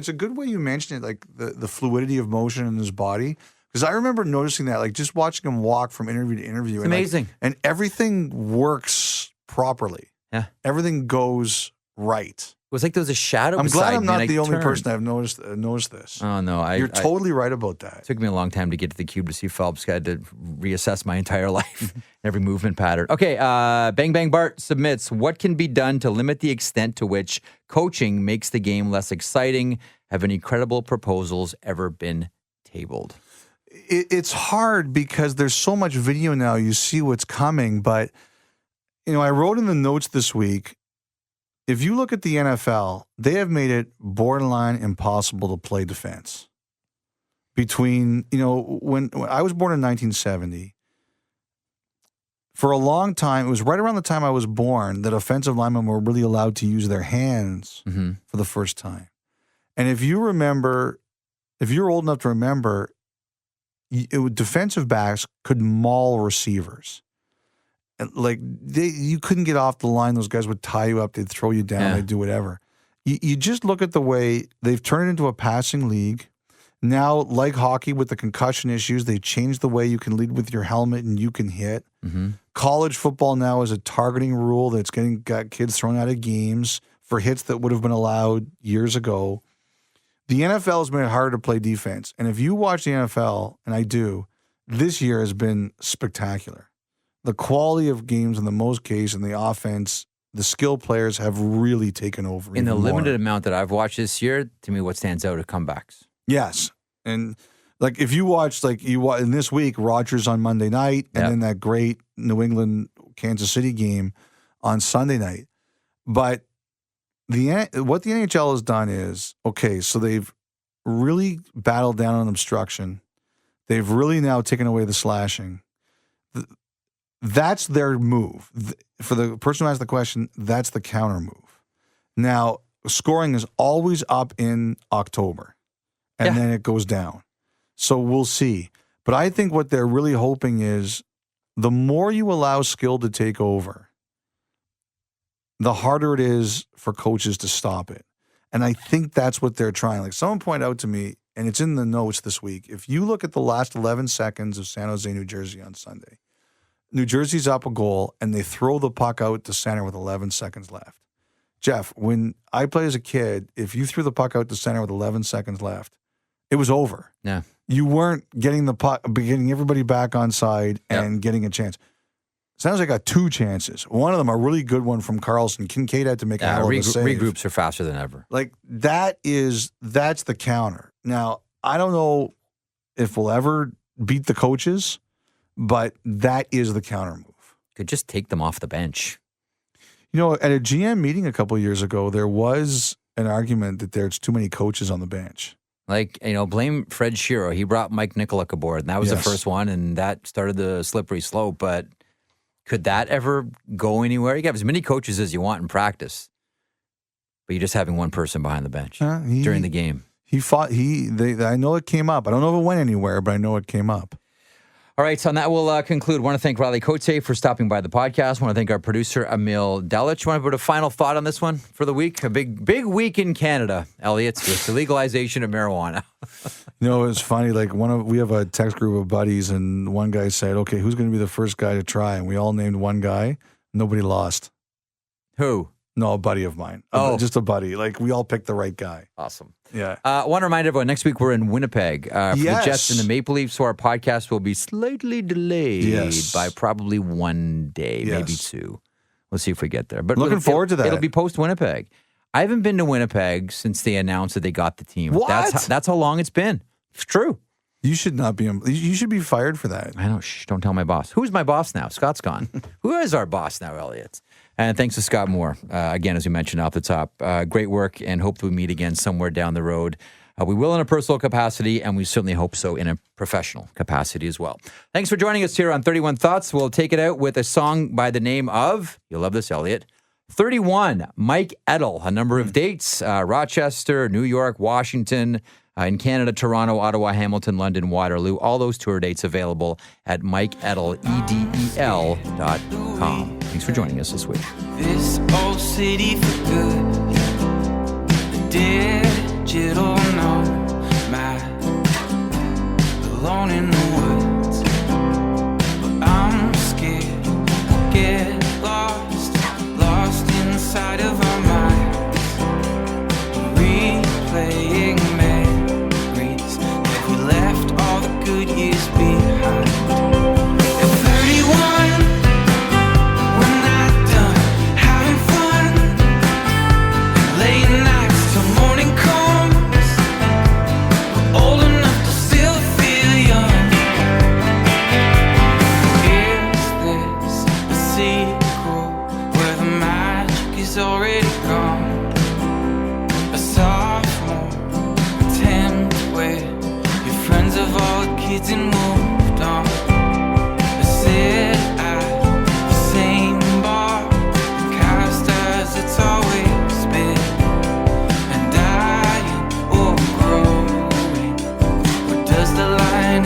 [SPEAKER 2] a good way you mention it, like the fluidity of motion in his body. Because I remember noticing that, like just watching him walk from interview to interview.
[SPEAKER 1] It's amazing,
[SPEAKER 2] and everything works properly.
[SPEAKER 1] Yeah,
[SPEAKER 2] everything goes right.
[SPEAKER 1] It was like there was a shadow.
[SPEAKER 2] I'm glad I'm
[SPEAKER 1] beside me,
[SPEAKER 2] not the only
[SPEAKER 1] turned.
[SPEAKER 2] person I've noticed this.
[SPEAKER 1] Oh no,
[SPEAKER 2] you're totally right about that.
[SPEAKER 1] It took me a long time to get to the cube to see Phelps. I had to reassess my entire life, every movement pattern. Okay, Bang Bang Bart submits, what can be done to limit the extent to which coaching makes the game less exciting? Have any credible proposals ever been tabled?
[SPEAKER 2] It's hard because there's so much video now. You see what's coming, but I wrote in the notes this week, if you look at the NFL, they have made it borderline impossible to play defense. Between, when I was born in 1970, for a long time, it was right around the time I was born that offensive linemen were really allowed to use their hands for the first time. And if you're old enough to remember, defensive backs could maul receivers. Like you couldn't get off the line. Those guys would tie you up. They'd throw you down. They'd do whatever. You just look at the way they've turned it into a passing league. Now, like hockey with the concussion issues, they changed the way you can lead with your helmet and you can hit. College football now is a targeting rule that's got kids thrown out of games for hits that would have been allowed years ago. The NFL has made it harder to play defense. And if you watch the NFL, and I do, this year has been spectacular. The quality of games in the most case, and the offense, the skill players have really taken over.
[SPEAKER 1] In the limited amount that I've watched this year, to me, what stands out are comebacks.
[SPEAKER 2] Yes. And like if you watch, in this week, Rodgers on Monday night, and then that great New England-Kansas City game on Sunday night. But what the NHL has done is, okay, so they've really battled down on obstruction. They've really now taken away the slashing. That's their move. For the person who asked the question, that's the counter move. Now, scoring is always up in October, and then it goes down. So we'll see. But I think what they're really hoping is the more you allow skill to take over, the harder it is for coaches to stop it. And I think that's what they're trying. Like someone pointed out to me, and it's in the notes this week, if you look at the last 11 seconds of San Jose, New Jersey on Sunday, New Jersey's up a goal, and they throw the puck out to center with 11 seconds left. Jeff, when I played as a kid, if you threw the puck out to center with 11 seconds left, it was over.
[SPEAKER 1] Yeah.
[SPEAKER 2] You weren't getting the puck, getting everybody back on side and getting a chance. Sounds like I got two chances. One of them, a really good one from Carlson. Kincaid had to make a hell of a save.
[SPEAKER 1] Regroups are faster than ever.
[SPEAKER 2] Like that's the counter. Now, I don't know if we'll ever beat the coaches, but that is the counter move.
[SPEAKER 1] Could just take them off the bench.
[SPEAKER 2] At a GM meeting a couple of years ago, there was an argument that there's too many coaches on the bench.
[SPEAKER 1] Like, blame Fred Shiro. He brought Mike Nicolak aboard, and that was the first one, and that started the slippery slope. But could that ever go anywhere? You can have as many coaches as you want in practice, but you're just having one person behind the bench during the game.
[SPEAKER 2] He fought. I know it came up. I don't know if it went anywhere, but I know it came up.
[SPEAKER 1] All right, so on that, we'll conclude. I want to thank Riley Cote for stopping by the podcast. I want to thank our producer, Emil Delich. You want to put a final thought on this one for the week? A big week in Canada, Elliotte, with the legalization of marijuana.
[SPEAKER 2] It's funny. Like we have a text group of buddies, and one guy said, "Okay, who's going to be the first guy to try?" And we all named one guy. Nobody lost.
[SPEAKER 1] Who?
[SPEAKER 2] No, a buddy of mine. Just a buddy. Like we all picked the right guy.
[SPEAKER 1] Awesome.
[SPEAKER 2] Yeah.
[SPEAKER 1] I want to remind everyone, next week we're in Winnipeg for the Jets and the Maple Leafs, so our podcast will be slightly delayed by probably one day, maybe two. We'll see if we get there. But
[SPEAKER 2] looking forward to that.
[SPEAKER 1] It'll be post-Winnipeg. I haven't been to Winnipeg since they announced that they got the team.
[SPEAKER 2] What?
[SPEAKER 1] That's how long it's been. It's true.
[SPEAKER 2] You should not be. You should be fired for that.
[SPEAKER 1] I know. Shh, don't tell my boss. Who's my boss now? Scott's gone. Who is our boss now, Elliotte? And thanks to Scott Moore, again, as we mentioned off the top. Great work, and hope we meet again somewhere down the road. We will in a personal capacity, and we certainly hope so in a professional capacity as well. Thanks for joining us here on 31 Thoughts. We'll take it out with a song by the name of, you'll love this, Elliotte, 31, Mike Edel. A number of dates, Rochester, New York, Washington, in Canada, Toronto, Ottawa, Hamilton, London, Waterloo. All those tour dates available at MikeEdel.com. Thanks for joining us this week.
[SPEAKER 4] This old city for good, digital nomad, alone in the woods. But I'm scared we'll get lost inside of our minds, replaying memories that we left all the good years behind. At 31, we're not done having fun, late nights till morning comes. We're old enough to still feel young. Is this a sequel where the magic is already gone? A sophomore attempt where your friends have all the kids and moved on. I sit at the same bar, cast as it's always been, and dying or growing. Where does the line